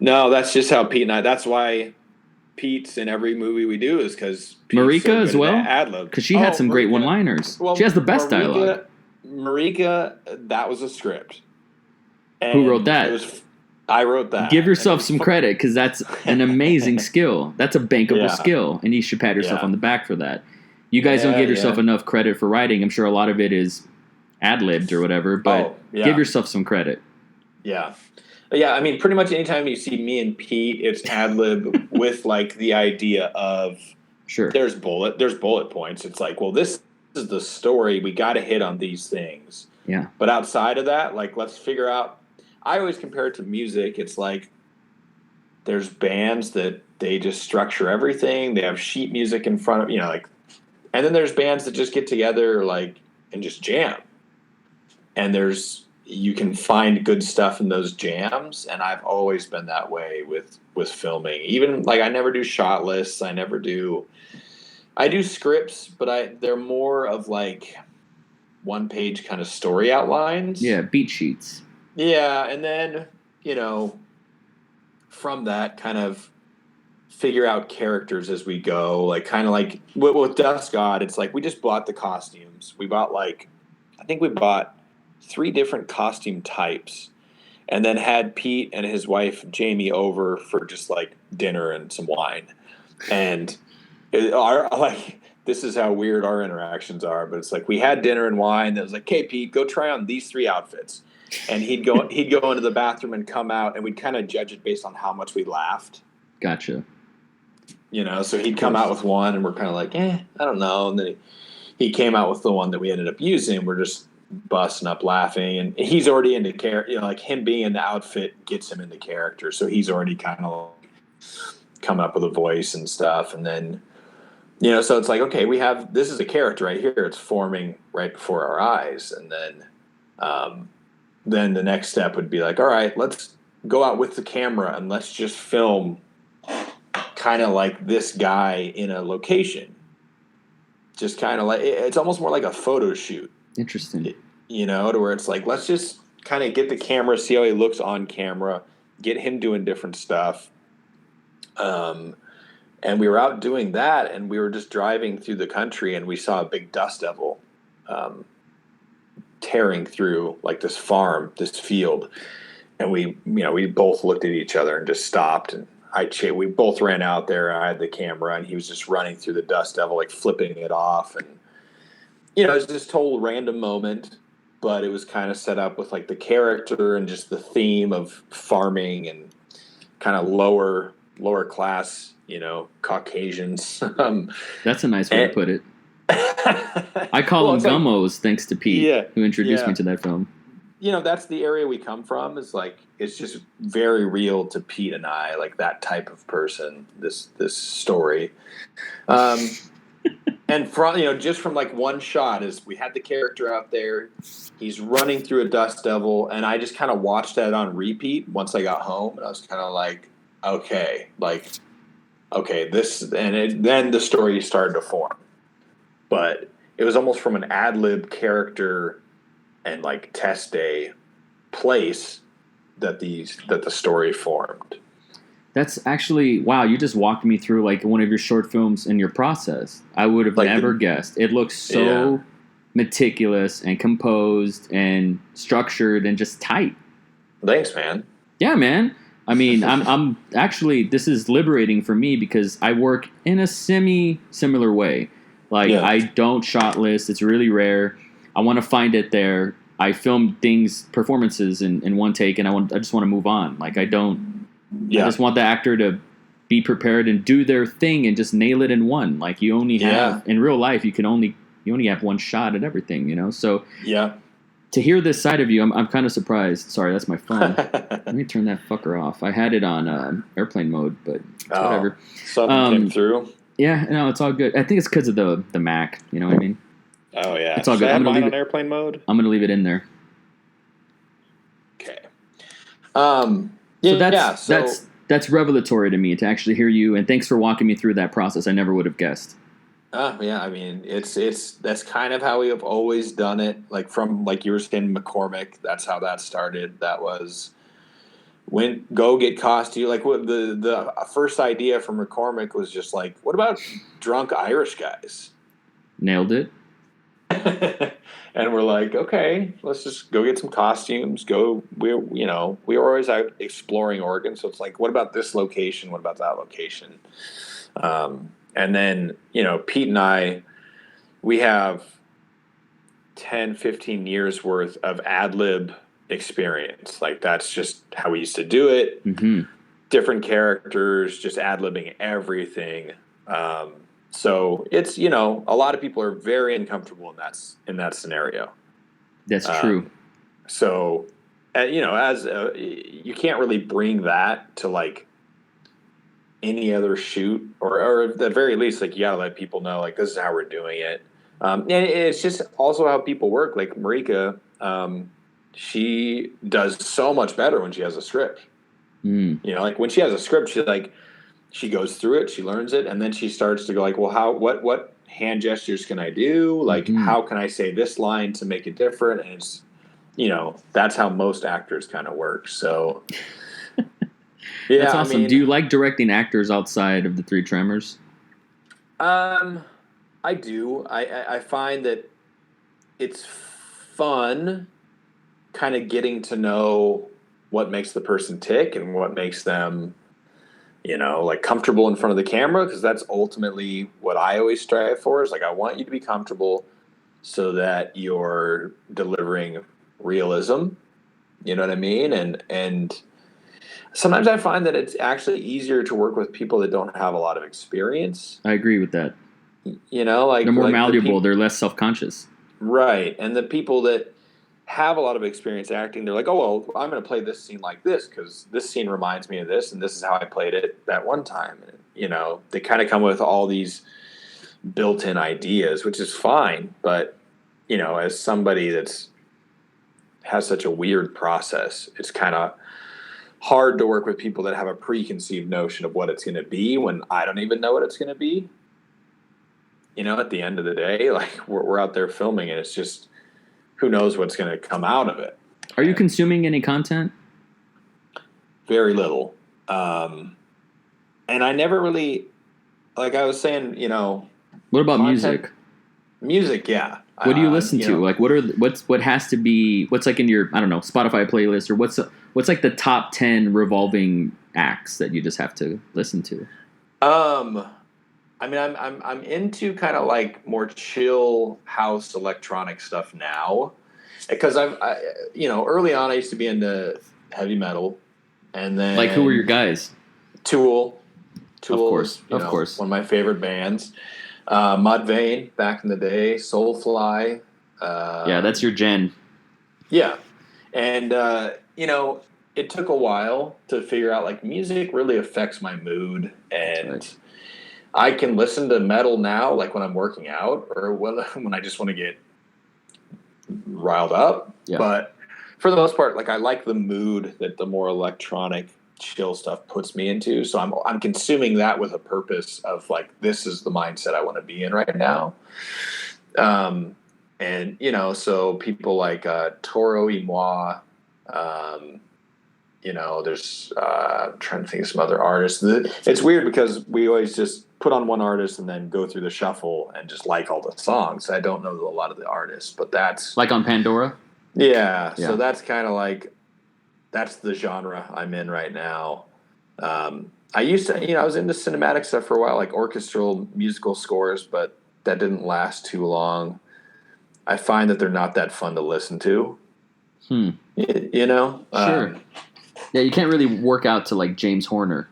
No, that's just how Pete and I. That's why Pete's in every movie we do is because Marika as well. Ad-lib. Because she had some great one-liners. Well, she has the best dialogue. Marika, that was a script. And who wrote that? I wrote that. Give yourself some credit because that's an amazing skill. That's a bankable skill, and you should pat yourself on the back for that. You guys don't give yourself enough credit for writing. I'm sure a lot of it is ad-libbed or whatever, but give yourself some credit. Yeah. Yeah, I mean, pretty much anytime you see me and Pete, it's ad-lib with, like, the idea of there's bullet points. It's like, well, this is the story. We got to hit on these things. Yeah. But outside of that, like, let's figure out. I always compare it to music. It's like there's bands that they just structure everything. They have sheet music in front of, and then there's bands that just get together like and just jam. And you can find good stuff in those jams. And I've always been that way with filming. Even like I never do shot lists. I do scripts, but they're more of like 1-page kind of story outlines. Yeah, beat sheets. Yeah, and then, from that kind of figure out characters as we go. Like kind of like with Dust God, it's like we just bought the costumes. We bought I think we bought 3 different costume types and then had Pete and his wife Jamie over for just like dinner and some wine. And this is how weird our interactions are, but it's like we had dinner and wine. That was like, "Okay, Pete, go try on these 3 outfits." And he'd go into the bathroom and come out, and we'd kind of judge it based on how much we laughed. Gotcha. So he'd come out with one, and we're kind of like, I don't know. And then he came out with the one that we ended up using. We're just busting up laughing, and he's already into character. Like him being in the outfit gets him into character, so he's already kind of coming up with a voice and stuff. And then, so it's like, okay, this is a character right here. It's forming right before our eyes, and then the next step would be like, all right, let's go out with the camera and let's just film kind of like this guy in a location. Just kind of like, it's almost more like a photo shoot. Interesting. To where it's like, let's just kind of get the camera, see how he looks on camera, get him doing different stuff. And we were out doing that, and we were just driving through the country, and we saw a big dust devil tearing through like this farm, this field, and we both looked at each other and just stopped, and we both ran out there. I had the camera, and he was just running through the dust devil, like flipping it off, and it was this total random moment, but it was kind of set up with like the character and just the theme of farming and kind of lower class, Caucasians. That's a nice way to put it. I call them gummos, thanks to Pete, who introduced me to that film. That's the area we come from. Is like it's just very real to Pete and I, like that type of person. This story, and from just from like one shot is we had the character out there. He's running through a dust devil, and I just kind of watched that on repeat once I got home, and I was kind of like, okay, this, and then the story started to form. But it was almost from an ad-lib character and like test day place the story formed. That's actually, wow, you just walked me through like one of your short films in your process. I would have never guessed. It looks so meticulous and composed and structured and just tight. Thanks, man. Yeah, man. I mean, I'm actually, this is liberating for me because I work in a similar way. Like, I don't shot list. It's really rare. I want to find it there. I film performances in one take, and I just want to move on. Like, I just want the actor to be prepared and do their thing and just nail it in one. Like, you only have, in real life, you only have one shot at everything, you know? So, to hear this side of you, I'm kind of surprised. Sorry, that's my phone. Let me turn that fucker off. I had it on airplane mode, but whatever. Something came through. Yeah, no, it's all good. I think it's because of the Mac. You know what I mean? Oh yeah, it's all good. I'm gonna leave it on airplane mode. I'm gonna leave it in there. Okay. So that's revelatory to me to actually hear you, and thanks for walking me through that process. I never would have guessed. Yeah, I mean, that's kind of how we have always done it. Like from, like you were saying, McCormick. That's how that started. That was go get costume. Like what the first idea from McCormick was just like, what about drunk Irish guys? Nailed it. And we're like, okay, let's just go get some costumes. We were always out exploring Oregon, so it's like, what about this location? What about that location? And then, Pete and I, we have 10, 15 years worth of ad lib experience. Like, that's just how we used to do it. Mm-hmm. Different characters, just ad libbing everything. So it's, a lot of people are very uncomfortable in that scenario. That's true. So, you can't really bring that to like any other shoot, or at the very least, like, you gotta let people know, like, this is how we're doing it. And it's just also how people work. Like Marika, she does so much better when she has a script. Like when she has a script, she goes through it, she learns it, and then she starts to go like, well, what hand gestures can I do? Like, how can I say this line to make it different? And it's, that's how most actors kind of work. So, yeah, that's awesome. I mean, do you like directing actors outside of the Three Tremors? I do. I find that it's fun kind of getting to know what makes the person tick and what makes them, like, comfortable in front of the camera, because that's ultimately what I always strive for, is like, I want you to be comfortable so that you're delivering realism. You know what I mean? And sometimes I find that it's actually easier to work with people that don't have a lot of experience. I agree with that. Like, they're more malleable. They're less self-conscious. Right. And the people that have a lot of experience acting, they're like, oh, well, I'm going to play this scene like this because this scene reminds me of this, and this is how I played it that one time. And, they kind of come with all these built-in ideas, which is fine. But, as somebody has such a weird process, it's kind of hard to work with people that have a preconceived notion of what it's going to be when I don't even know what it's going to be. At the end of the day, like, we're out there filming, and it's just, who knows what's going to come out of it. Are you consuming any content? Very little. And I never really, like I was saying, What about content? Music, yeah. What do you listen to? Like, what has to be, what's like in your, I don't know, Spotify playlist, or what's like the top 10 revolving acts that you just have to listen to? I mean, I'm into kind of like more chill house electronic stuff now, because early on I used to be into heavy metal, and then, like, who were your guys? Tool, of course, one of my favorite bands. Mudvayne back in the day, Soulfly. Yeah, that's your gen. Yeah, and it took a while to figure out, like, music really affects my mood, and right. I can listen to metal now, like when I'm working out or when I just want to get riled up. Yeah. But for the most part, like, I like the mood that the more electronic, chill stuff puts me into. So I'm consuming that with a purpose of, like, this is the mindset I want to be in right now. And so people like Toro y Moi, there's I'm trying to think of some other artists. It's weird because we always just put on one artist and then go through the shuffle and just like all the songs. I don't know a lot of the artists, but that's like on Pandora. Yeah. So that's kind of like, that's the genre I'm in right now. I used to, I was into cinematic stuff for a while, like orchestral musical scores, but that didn't last too long. I find that they're not that fun to listen to. Sure. Yeah, you can't really work out to like James Horner.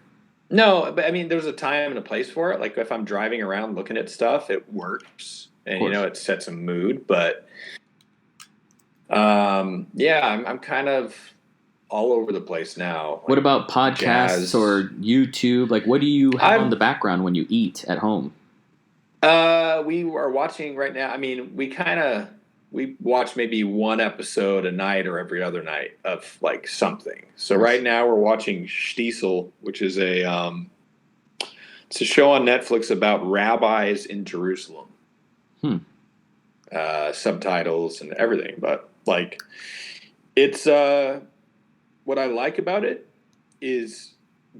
No, but I mean, there's a time and a place for it. Like if I'm driving around looking at stuff, it works, and it sets a mood. But I'm kind of all over the place now. Like, what about podcasts or YouTube? Like, what do you have on the background when you eat at home? We are watching right now. I mean, we watch maybe one episode a night or every other night of like something. So right now we're watching Stiesel, which is it's a show on Netflix about rabbis in Jerusalem. Subtitles and everything, but like it's what I like about it is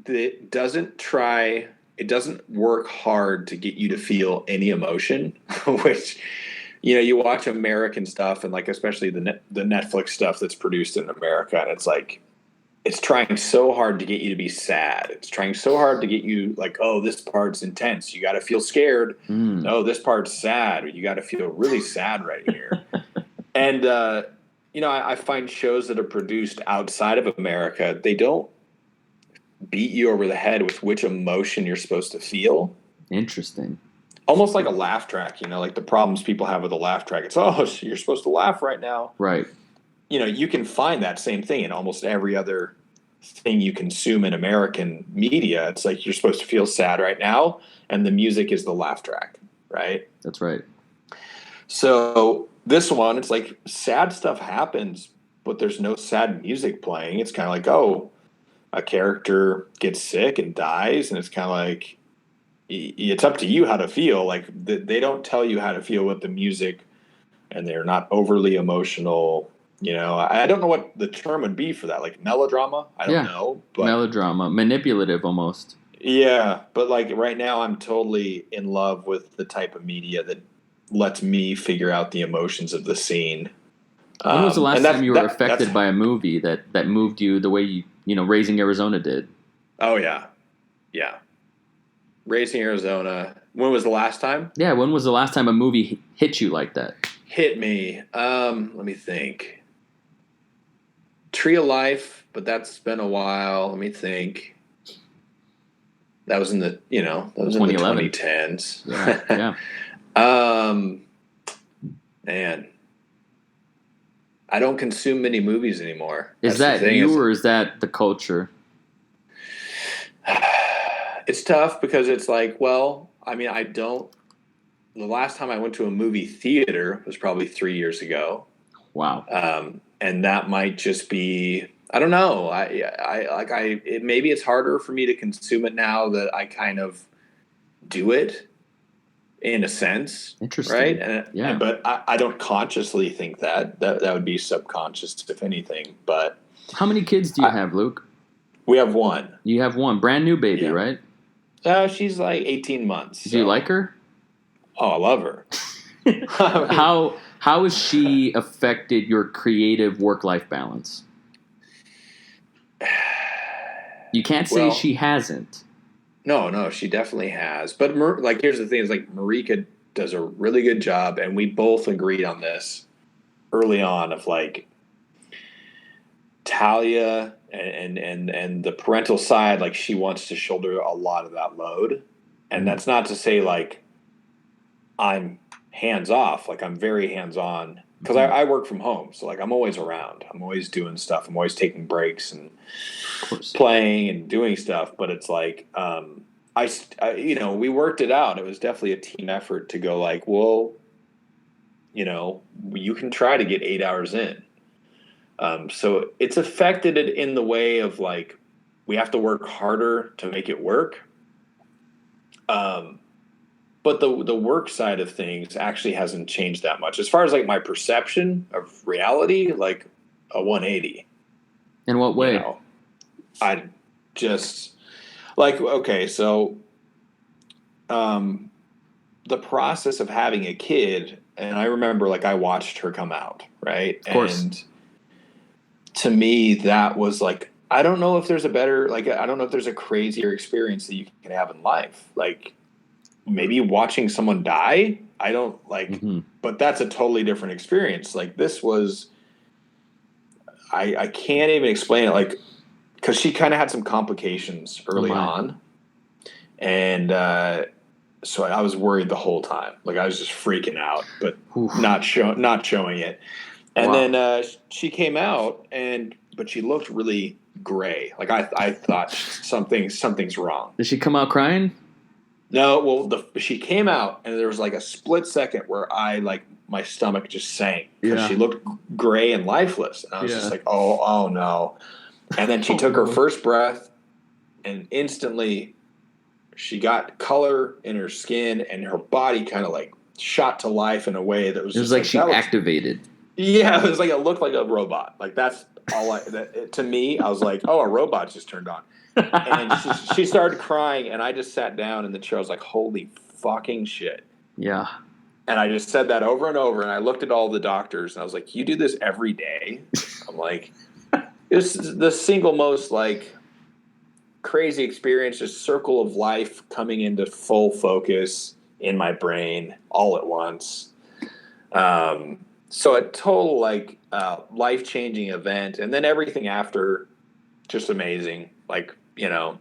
that it doesn't work hard to get you to feel any emotion, which, you watch American stuff and like, especially the Netflix stuff that's produced in America. And it's like, it's trying so hard to get you to be sad. It's trying so hard to get you like, oh, this part's intense. You got to feel scared. Oh, this part's sad. You got to feel really sad right here. And, I find shows that are produced outside of America, they don't beat you over the head with which emotion you're supposed to feel. Interesting. Almost like a laugh track, like the problems people have with a laugh track. It's, oh, so you're supposed to laugh right now. Right. You can find that same thing in almost every other thing you consume in American media. It's like you're supposed to feel sad right now, and the music is the laugh track, right? That's right. So this one, it's like sad stuff happens, but there's no sad music playing. It's kind of like, oh, a character gets sick and dies, and it's kind of like, it's up to you how to feel. Like they don't tell you how to feel with the music, and they're not overly emotional. I don't know what the term would be for that. Like melodrama? I don't know. But melodrama, manipulative almost. Yeah, but like right now I'm totally in love with the type of media that lets me figure out the emotions of the scene. When was the last time you were affected by a movie that moved you the way Raising Arizona did? Oh yeah. Yeah. Raising Arizona. When was the last time? Yeah, when was the last time a movie hit you like that? Hit me. Let me think. Tree of Life, but that's been a while. Let me think. That was in the, that was in the 2010s. Yeah. Man. I don't consume many movies anymore. Is that you or is that the culture? It's tough because it's like, well, I mean, the last time I went to a movie theater was probably 3 years ago. Wow. And that might just be, I don't know. Maybe it's harder for me to consume it now that I kind of do it in a sense. Interesting. Right. But I don't consciously think that would be subconscious, if anything. But how many kids do you have, Luke? We have one. You have one brand new baby, right? She's like 18 months. Do you like her? Oh, I love her. How has she affected your creative work-life balance? You can't say she hasn't. No, she definitely has. But here's the thing: is like Marika does a really good job, and we both agreed on this early on. Of like Talia and the parental side, like she wants to shoulder a lot of that load, and that's not to say like I'm hands off. Like I'm very hands on because I work from home, so like I'm always around. I'm always doing stuff. I'm always taking breaks and playing and doing stuff. But it's like we worked it out. It was definitely a team effort to go like, well, you can try to get 8 hours in. So it's affected it in the way of like we have to work harder to make it work. But the work side of things actually hasn't changed that much. As far as like my perception of reality, like a 180. In what way? I just like, okay, so the process of having a kid, and I remember like I watched her come out, right? Of course. And to me, that was like, I don't know if there's a better, like, I don't know if there's a crazier experience that you can have in life. Like maybe watching someone die. I don't like, but that's a totally different experience. Like this was, I can't even explain it. Like, cause she kind of had some complications early on. And, so I was worried the whole time. Like I was just freaking out, but not showing it. And then she came out, but she looked really gray. Like I thought something's wrong. Did she come out crying? No, well, she came out, and there was like a split second where my stomach just sank because she looked gray and lifeless, and I was just like, oh no. And then she took her first breath, and instantly she got color in her skin, and her body kind of like shot to life in a way that was. It was like she activated. Yeah, it looked like a robot. Like that's all. To me, I was like, oh, a robot just turned on. And she started crying, and I just sat down in the chair. I was like, holy fucking shit. Yeah. And I just said that over and over, and I looked at all the doctors, and I was like, you do this every day? I'm like, this is the single most like crazy experience, just circle of life coming into full focus in my brain all at once. So a total like life-changing event, and then everything after just amazing. Like, you know,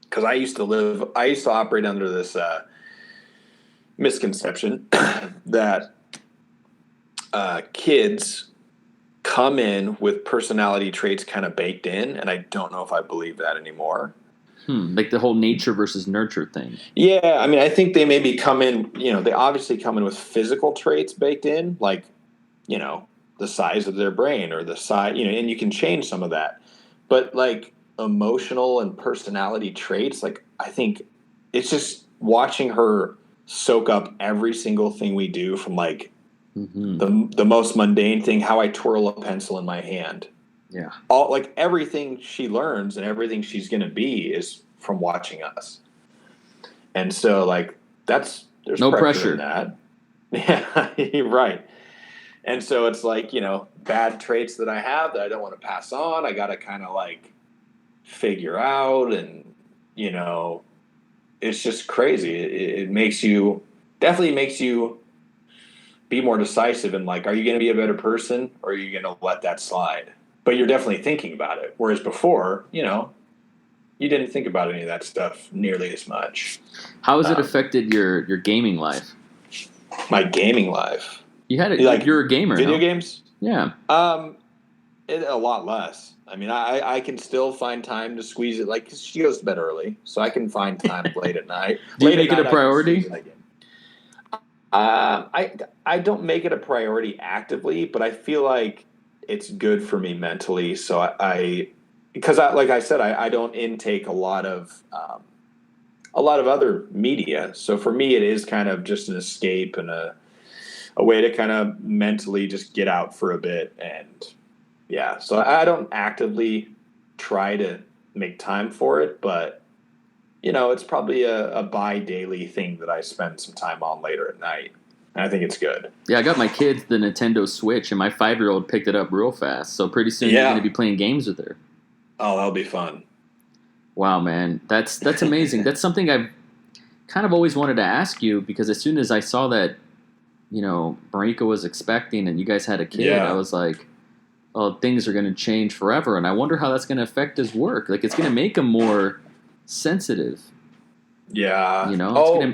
because I used to operate under this misconception that kids come in with personality traits kind of baked in, and I don't know if I believe that anymore. Like the whole nature versus nurture thing. Yeah, I mean, I think they maybe come in, they obviously come in with physical traits baked in, like, the size of their brain or the size, and you can change some of that. But like emotional and personality traits, like I think it's just watching her soak up every single thing we do, from like the most mundane thing, how I twirl a pencil in my hand. Yeah. All like everything she learns and everything she's going to be is from watching us. And so like there's no pressure in that. Yeah, you're right. And so it's like, bad traits that I have that I don't want to pass on. I got to kind of like figure out, and, it's just crazy. It definitely makes you be more decisive and like, are you going to be a better person, or are you going to let that slide? But you're definitely thinking about it. Whereas before, you didn't think about any of that stuff nearly as much. How has it affected your gaming life? My gaming life. You had it like you're a gamer. Video games? Yeah. A lot less. I mean, I can still find time to squeeze it. Like, 'cause she goes to bed early, so I can find time late at night. Do you make it a priority? I don't make it a priority actively, but I feel like it's good for me mentally. So because like I said, I don't intake a lot of other media. So for me, it is kind of just an escape and a way to kind of mentally just get out for a bit. And yeah, so I don't actively try to make time for it, but it's probably a bi-daily thing that I spend some time on later at night. And I think it's good. Yeah, I got my kids the Nintendo Switch, and my 5-year-old picked it up real fast. So pretty soon you're going to be playing games with her. Oh, that'll be fun. Wow, man. That's amazing. That's something I've kind of always wanted to ask you, because as soon as I saw that, Marika was expecting and you guys had a kid, I was like, oh, things are going to change forever. And I wonder how that's going to affect his work. Like, it's going to make him more sensitive. Yeah.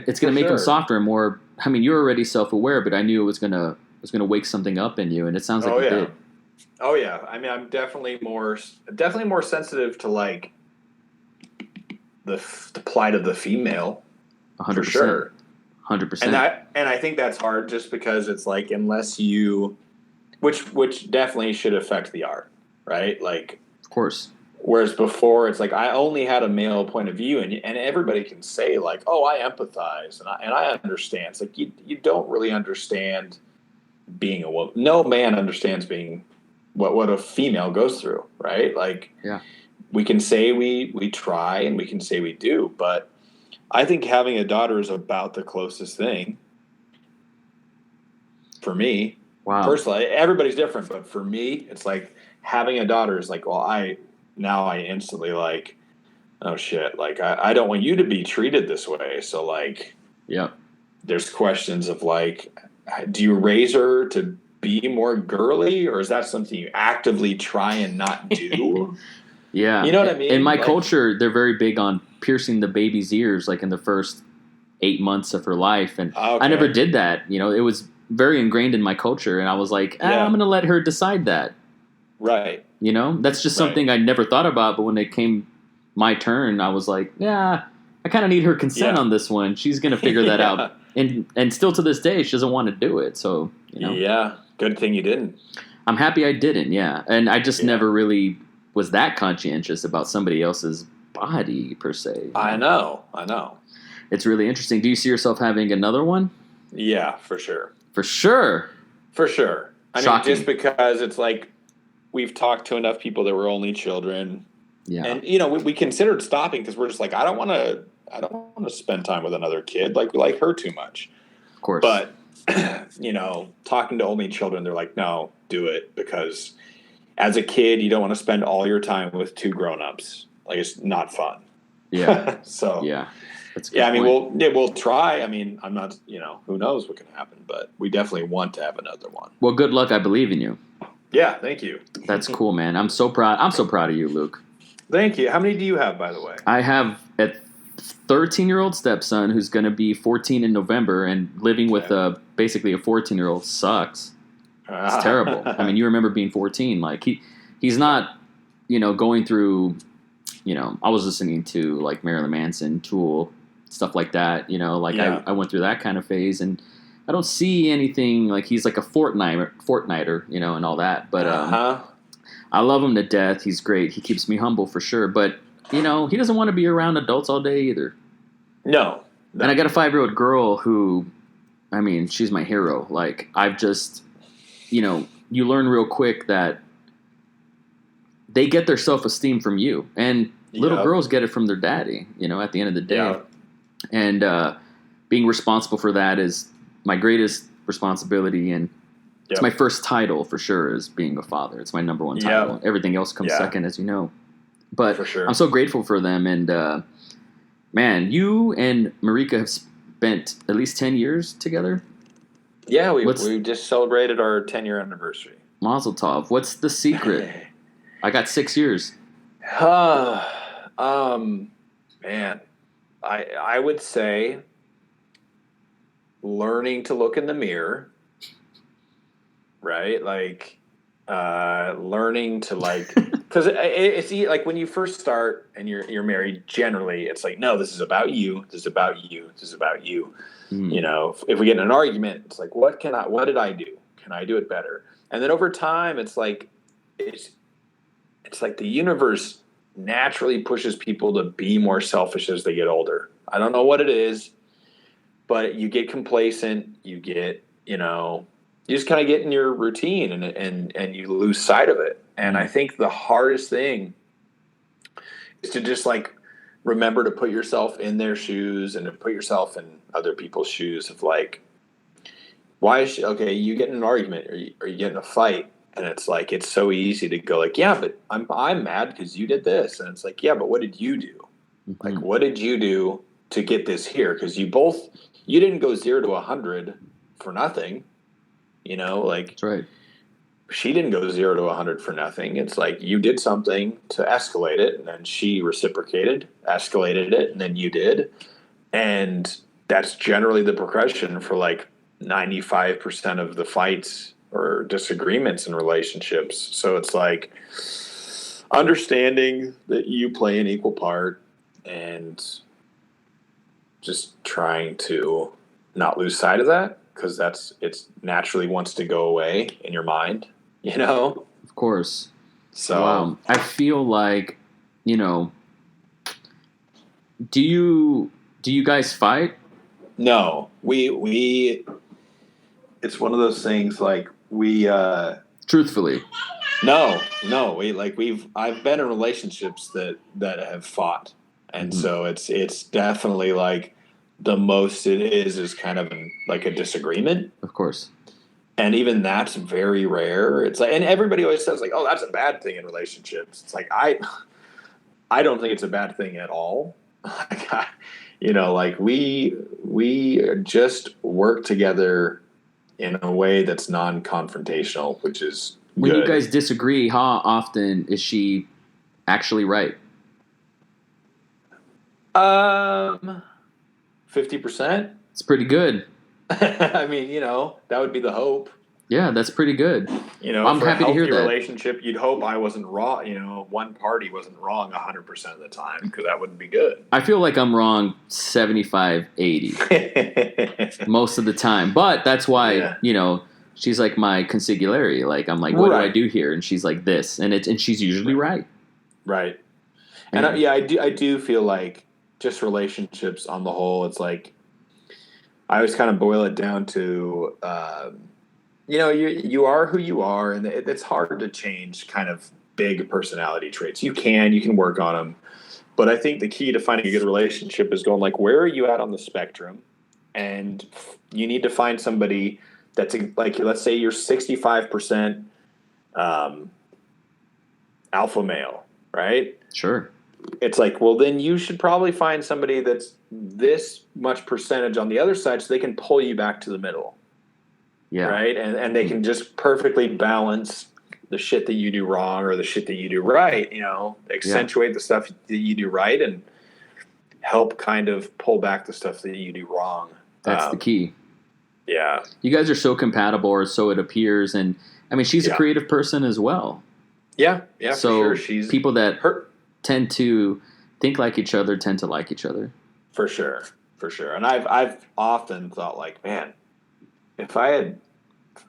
It's going to make him softer and more. I mean, you're already self-aware, but I knew it was going to wake something up in you, and it sounds like it did. Oh yeah. I mean, I'm definitely more sensitive to like the plight of the female. 100%. For sure. 100%. And I think that's hard, just because it's like, unless you, which definitely should affect the art, right? Like, of course. Whereas before, it's like I only had a male point of view, and everybody can say like, "Oh, I empathize and I understand." It's like you don't really understand being a woman. No man understands being what a female goes through, right? Like, yeah, we can say we try and we can say we do, but I think having a daughter is about the closest thing for me. Wow. Personally, everybody's different, but for me, it's like having a daughter is like, well, I instantly like, oh shit, like I don't want you to be treated this way. So like, yep. There's questions of like, do you raise her to be more girly, or is that something you actively try and not do? Yeah. You know what I mean? In my like, culture, they're very big on piercing the baby's ears, like in the first 8 months of her life. And I never did that. You know, it was very ingrained in my culture. And I was like, I'm going to let her decide that. Right. You know, that's just something I never thought about. But when it came my turn, I was like, yeah, I kind of need her consent on this one. She's going to figure that out. And still to this day, she doesn't want to do it. So, you know. Yeah. Good thing you didn't. I'm happy I didn't, yeah. And I just never really was that conscientious about somebody else's body, per se. I know. It's really interesting. Do you see yourself having another one? Yeah, for sure. For sure? For sure. I Shocking. mean, just because it's like we've talked to enough people that were only children. Yeah. And, you know, we considered stopping because we're just like, I don't want to spend time with another kid. Like, we like her too much. Of course. But, you know, talking to only children, they're like, no, do it. Because as a kid, you don't want to spend all your time with two grown-ups. Like, it's not fun. Yeah. So. Yeah. That's a good I mean, point. we'll try. I mean, I'm not, you know, who knows what can happen. But we definitely want to have another one. Well, good luck. I believe in you. Yeah, thank you. That's cool, man. I'm so proud of you, Luke. Thank you. How many do you have, by the way? I have a 13-year-old stepson who's going to be 14 in November, and living with basically a 14-year-old sucks. It's terrible. I mean, you remember being 14. Like, he's not, you know, going through, you know, I was listening to, like, Marilyn Manson, Tool, stuff like that, you know. Like, I went through that kind of phase, and I don't see anything, like, he's like a Fortniter, you know, and all that. But I love him to death. He's great. He keeps me humble for sure. But, you know, he doesn't want to be around adults all day either. No. And I got a 5-year-old girl who, I mean, she's my hero. Like, I've just, you know, you learn real quick that they get their self-esteem from you. And little girls get it from their daddy, you know, at the end of the day. Yeah. And being responsible for that is my greatest responsibility. And it's my first title for sure, is being a father. It's my number one title. Everything else comes second, as you know. But for sure. I'm so grateful for them. And, man, you and Marika have spent at least 10 years together? Yeah, we just celebrated our 10-year anniversary. Mazel tov. What's the secret? I got 6 years. Man, I would say learning to look in the mirror, right? Like, learning to, like, because it's like when you first start and you're married, generally it's like, no, this is about you. This is about you. This is about you. Mm. You know, if we get in an argument, it's like, what did I do? Can I do it better? And then over time, it's like the universe naturally pushes people to be more selfish as they get older. I don't know what it is, but you get complacent. You get, you know, you just kind of get in your routine and you lose sight of it. And I think the hardest thing is to just, like, remember to put yourself in their shoes and to put yourself in other people's shoes of, like, why is you get in an argument or you get in a fight, and it's like, it's so easy to go like, yeah, but I'm mad because you did this. And it's like, yeah, but what did you do? Mm-hmm. Like, what did you do to get this here? Because you didn't go 0 to 100 for nothing. You know, like, that's right. She didn't go 0 to 100 for nothing. It's like you did something to escalate it, and then she reciprocated, escalated it, and then you did. And that's generally the progression for, like, 95% of the fights or disagreements in relationships. So it's like understanding that you play an equal part and just trying to not lose sight of that, because it's naturally wants to go away in your mind, you know? Of course. So I feel like, you know, do you guys fight? No, we it's one of those things, like, we truthfully, No. I've been in relationships that have fought, and Mm-hmm. so it's definitely like the most it is kind of like a disagreement, Of course. and even that's very rare. It's like, and everybody always says like, oh, that's a bad thing in relationships. It's like I don't think it's a bad thing at all. Like we just work together in a way that's non-confrontational, which is When you good. guys disagree, how often is she actually right? 50%. It's pretty good. I mean, that would be the hope. Yeah, that's pretty good. I'm For a happy to hear healthy that. relationship, you'd hope I wasn't wrong. One party wasn't wrong 100% of the time, because that wouldn't be good. I feel like I'm wrong 75, 80 most of the time. But that's why, Yeah. She's like my consigliere. Like, I'm like, what do I Right. do here? And she's like this. And she's usually right. Right. And I do feel like just relationships on the whole, it's like I always kind of boil it down to, you are who you are, and it's hard to change kind of big personality traits. You can work on them, but I think the key to finding a good relationship is going like, where are you at on the spectrum? And you need to find somebody that's like, let's say you're 65% alpha male, right? Sure. It's like, well, then you should probably find somebody that's this much percentage on the other side, so they can pull you back to the middle. Yeah. Right. And they can just perfectly balance the shit that you do wrong or the shit that you do right, accentuate the stuff that you do right and help kind of pull back the stuff that you do wrong. That's the key. Yeah. You guys are so compatible, or so it appears. And I mean, she's a creative person as well. Yeah. Yeah. So for sure. People that tend to think like each other tend to like each other. For sure. And I've often thought like, man, if I had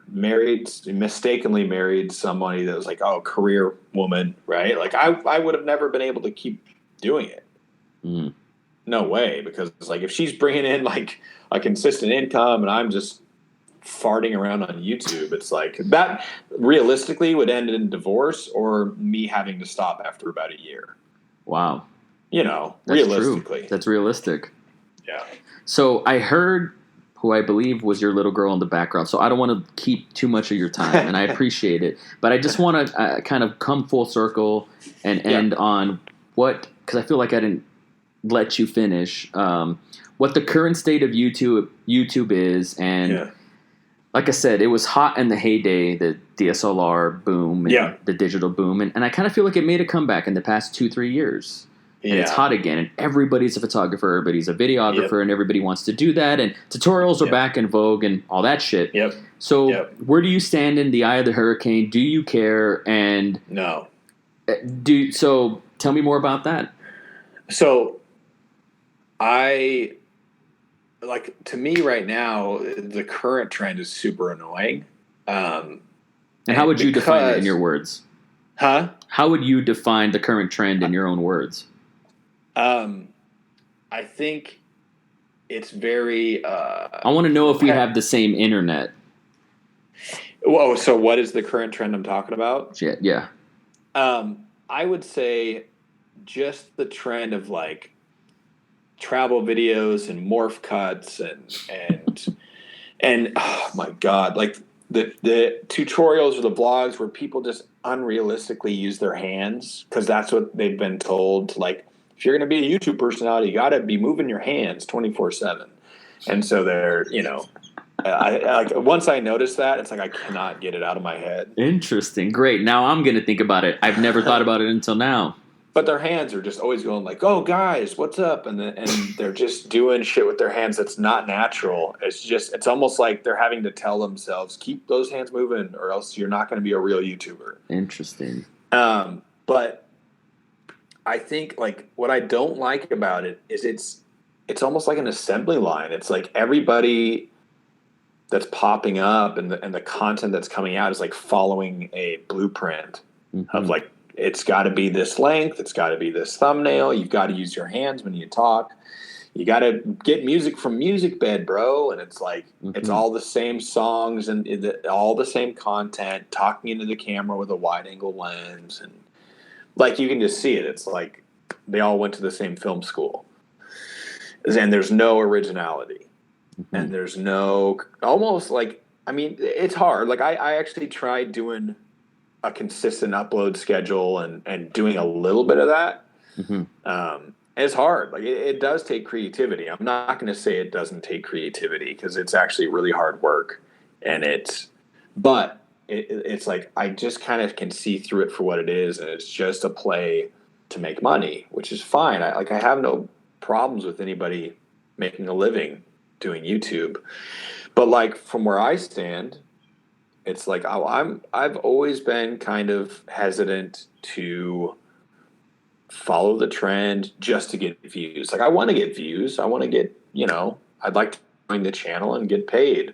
mistakenly married somebody that was like, oh, career woman, right? Like I would have never been able to keep doing it. Mm. No way, because it's like if she's bringing in like a consistent income and I'm just farting around on YouTube, it's like that realistically would end in divorce or me having to stop after about a year. Wow. That's realistically. True. That's realistic. Yeah. So I heard who I believe was your little girl in the background. So I don't want to keep too much of your time, and I appreciate it. But I just want to kind of come full circle and end on because I feel like I didn't let you finish, what the current state of YouTube is. And like I said, it was hot in the heyday, the DSLR boom, and the digital boom. And I kind of feel like it made a comeback in the past 2-3 years. And it's hot again, and everybody's a photographer, everybody's a videographer, and everybody wants to do that, and tutorials are back in vogue and all that shit. Yep. So where do you stand in the eye of the hurricane? Do you care? And no. So tell me more about that. So to me right now, the current trend is super annoying. And how would you define it in your words? Huh? How would you define the current trend in your own words? I think it's very. I want to know if we have the same internet. Whoa! So what is the current trend I'm talking about? Shit, yeah. I would say just the trend of like travel videos and morph cuts and oh my god, like the tutorials or the vlogs where people just unrealistically use their hands because that's what they've been told. Like, if you're going to be a YouTube personality, you got to be moving your hands 24/7. And so they're, once I noticed that, it's like I cannot get it out of my head. Interesting. Great. Now I'm going to think about it. I've never thought about it until now. But their hands are just always going like, "Oh, guys, what's up?" And they're just doing shit with their hands that's not natural. It's almost like they're having to tell themselves, "Keep those hands moving, or else you're not going to be a real YouTuber." Interesting. But I think like what I don't like about it is it's almost like an assembly line. It's like everybody that's popping up and the content that's coming out is like following a blueprint of like, it's got to be this length. It's got to be this thumbnail. You've got to use your hands when you talk. you got to get music from Music Bed, bro. And it's like, it's all the same songs and all the same content, talking into the camera with a wide angle lens. And like, you can just see it. It's like they all went to the same film school. And there's no originality. And there's no, almost like, I mean, it's hard. Like I actually tried doing a consistent upload schedule and doing a little bit of that. It's hard. Like it does take creativity. I'm not going to say it doesn't take creativity, because it's actually really hard work, and it's like I just kind of can see through it for what it is, and it's just a play to make money, which is fine. I have no problems with anybody making a living doing YouTube, but like from where I stand, it's like I've always been kind of hesitant to follow the trend just to get views. Like I want to get views. I want to get, I'd like to join the channel and get paid.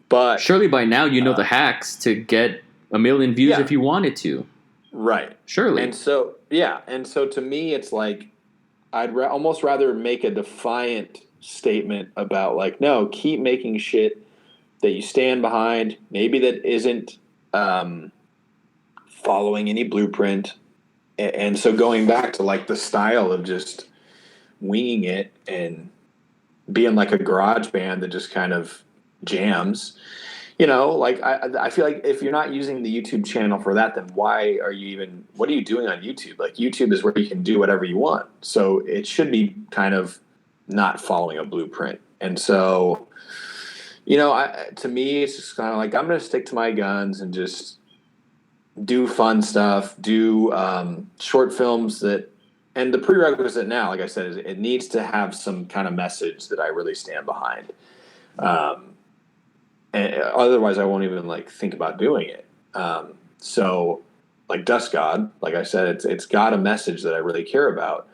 But surely by now you know the hacks to get 1 million views if you wanted to. Right. Surely. And so to me it's like I'd almost rather make a defiant statement about like, no, keep making shit that you stand behind, maybe that isn't following any blueprint. And so going back to like the style of just winging it and being like a garage band that just kind of jams, like I feel like if you're not using the YouTube channel for that, then what are you doing on YouTube? Like YouTube is where you can do whatever you want. So it should be kind of not following a blueprint. And so, to me, it's just kind of like, I'm going to stick to my guns and just do fun stuff, do short films and the prerequisite now, like I said, is it needs to have some kind of message that I really stand behind. And otherwise I won't even like think about doing it. So like Dust God, like I said, it's got a message that I really care about.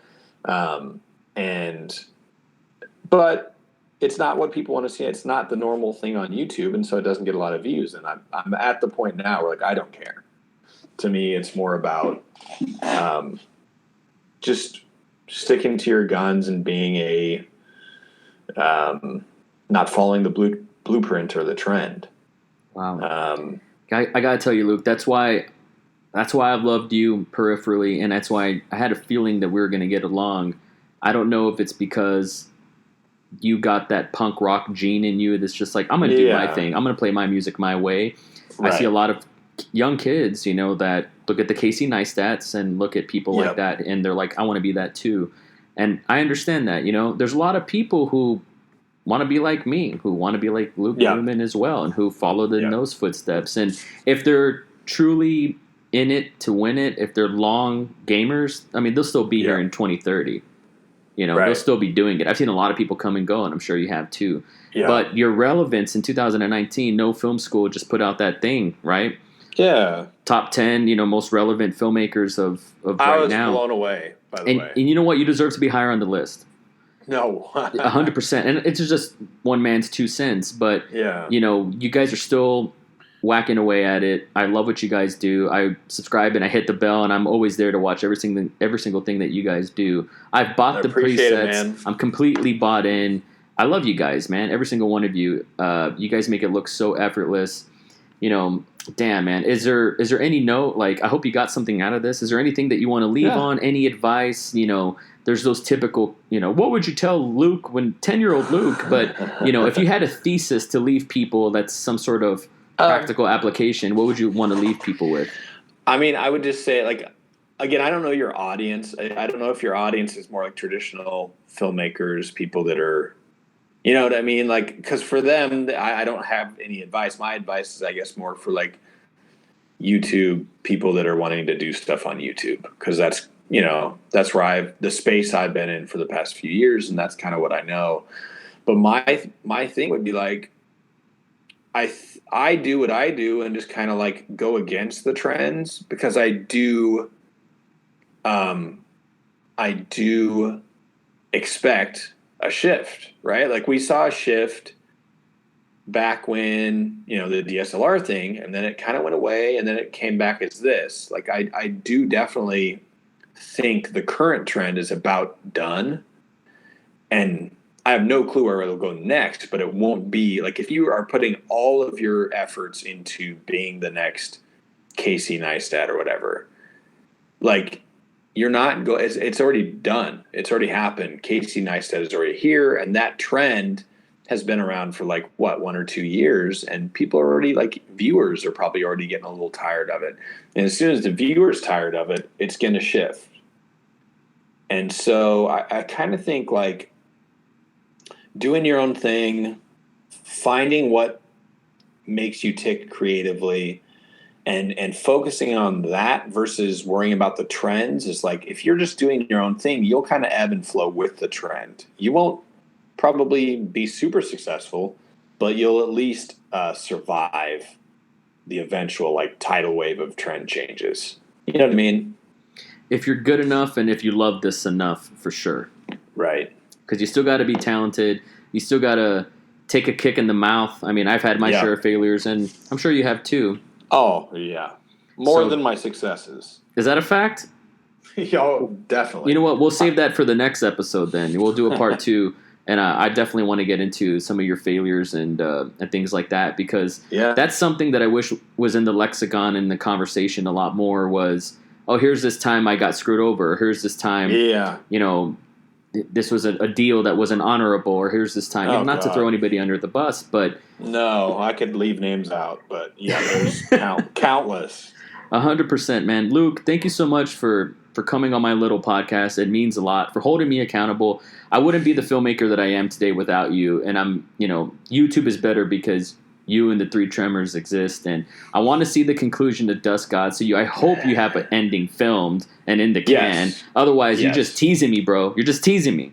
But it's not what people want to see. It's not the normal thing on YouTube. And so it doesn't get a lot of views. And I'm at the point now where like, I don't care. To me, it's more about just sticking to your guns and being not following the blueprint or the trend. Wow. I gotta tell you, Luke, that's why I've loved you peripherally, and that's why I had a feeling that we were gonna get along. I don't know if it's because you got that punk rock gene in you that's just like, I'm gonna do my thing. I'm gonna play my music my way. Right. I see a lot of young kids, that look at the Casey Neistats and look at people like that, and they're like, I want to be that too. And I understand that, there's a lot of people who want to be like me, who want to be like Luke Neumann as well, and who followed in those footsteps. And if they're truly in it to win it, if they're long gamers, I mean, they'll still be here in 2030. They'll still be doing it. I've seen a lot of people come and go, and I'm sure you have too. Yeah. But your relevance in 2019, No Film School just put out that thing, right? Yeah. Top 10, most relevant filmmakers of right now. I was blown away, by the way. And you know what? You deserve to be higher on the list. No. 100%. And it's just one man's 2 cents. But, you guys are still whacking away at it. I love what you guys do. I subscribe and I hit the bell, and I'm always there to watch every single thing that you guys do. I've bought the presets. I'm completely bought in. I love you guys, man. Every single one of you. You guys make it look so effortless. Damn, man. Is there any note, like, I hope you got something out of this. Is there anything that you want to leave on? Any advice? There's those typical, what would you tell Luke when 10-year-old Luke? But, if you had a thesis to leave people that's some sort of practical application, what would you want to leave people with? I mean, I would just say, like, again, I don't know your audience. I don't know if your audience is more like traditional filmmakers, people that are, you know what I mean? Like, because for them, I don't have any advice. My advice is, I guess, more for like YouTube people that are wanting to do stuff on YouTube, because that's where the space I've been in for the past few years, and that's kind of what I know. But my thing would be like, I do what I do and just kind of like go against the trends, because I do expect a shift, right? Like we saw a shift back when, the DSLR thing, and then it kind of went away, and then it came back as this. Like I do definitely think the current trend is about done. and I have no clue where it'll go next, but it won't be like if you are putting all of your efforts into being the next Casey Neistat or whatever, like you're not go. It's already done. It's already happened. Casey Neistat is already here, and that trend has been around for like 1 or 2 years, and people are already like viewers are probably already getting a little tired of it. And as soon as the viewers tired of it, it's going to shift. And so I kind of think like doing your own thing, finding what makes you tick creatively, and focusing on that versus worrying about the trends is like if you're just doing your own thing, you'll kind of ebb and flow with the trend. You won't probably be super successful, but you'll at least survive the eventual like tidal wave of trend changes. You know what I mean? If you're good enough and if you love this enough, for sure. Right. Because you still got to be talented. You still got to take a kick in the mouth. I mean, I've had my share of failures, and I'm sure you have too. Oh, yeah. More than my successes. Is that a fact? Yo, definitely. You know what? We'll save that for the next episode then. We'll do a part 2, and I definitely want to get into some of your failures and things like that, because that's something that I wish was in the lexicon and the conversation a lot more was, oh, here's this time I got screwed over. Or here's this time, you know, this was a deal that wasn't honorable, or here's this time. Not to throw anybody under the bus, but... No, I could leave names out, but yeah, there's countless. 100%, man. Luke, thank you so much for coming on my little podcast. It means a lot, for holding me accountable. I wouldn't be the filmmaker that I am today without you, and YouTube is better because you and the 3 Tremors exist, and I want to see the conclusion to Dust God, so I hope you have an ending filmed and in the can. Yes. Otherwise, you're just teasing me, bro. You're just teasing me.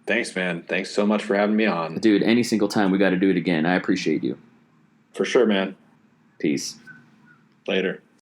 Thanks, man. Thanks so much for having me on. Dude, any single time we got to do it again. I appreciate you. For sure, man. Peace. Later.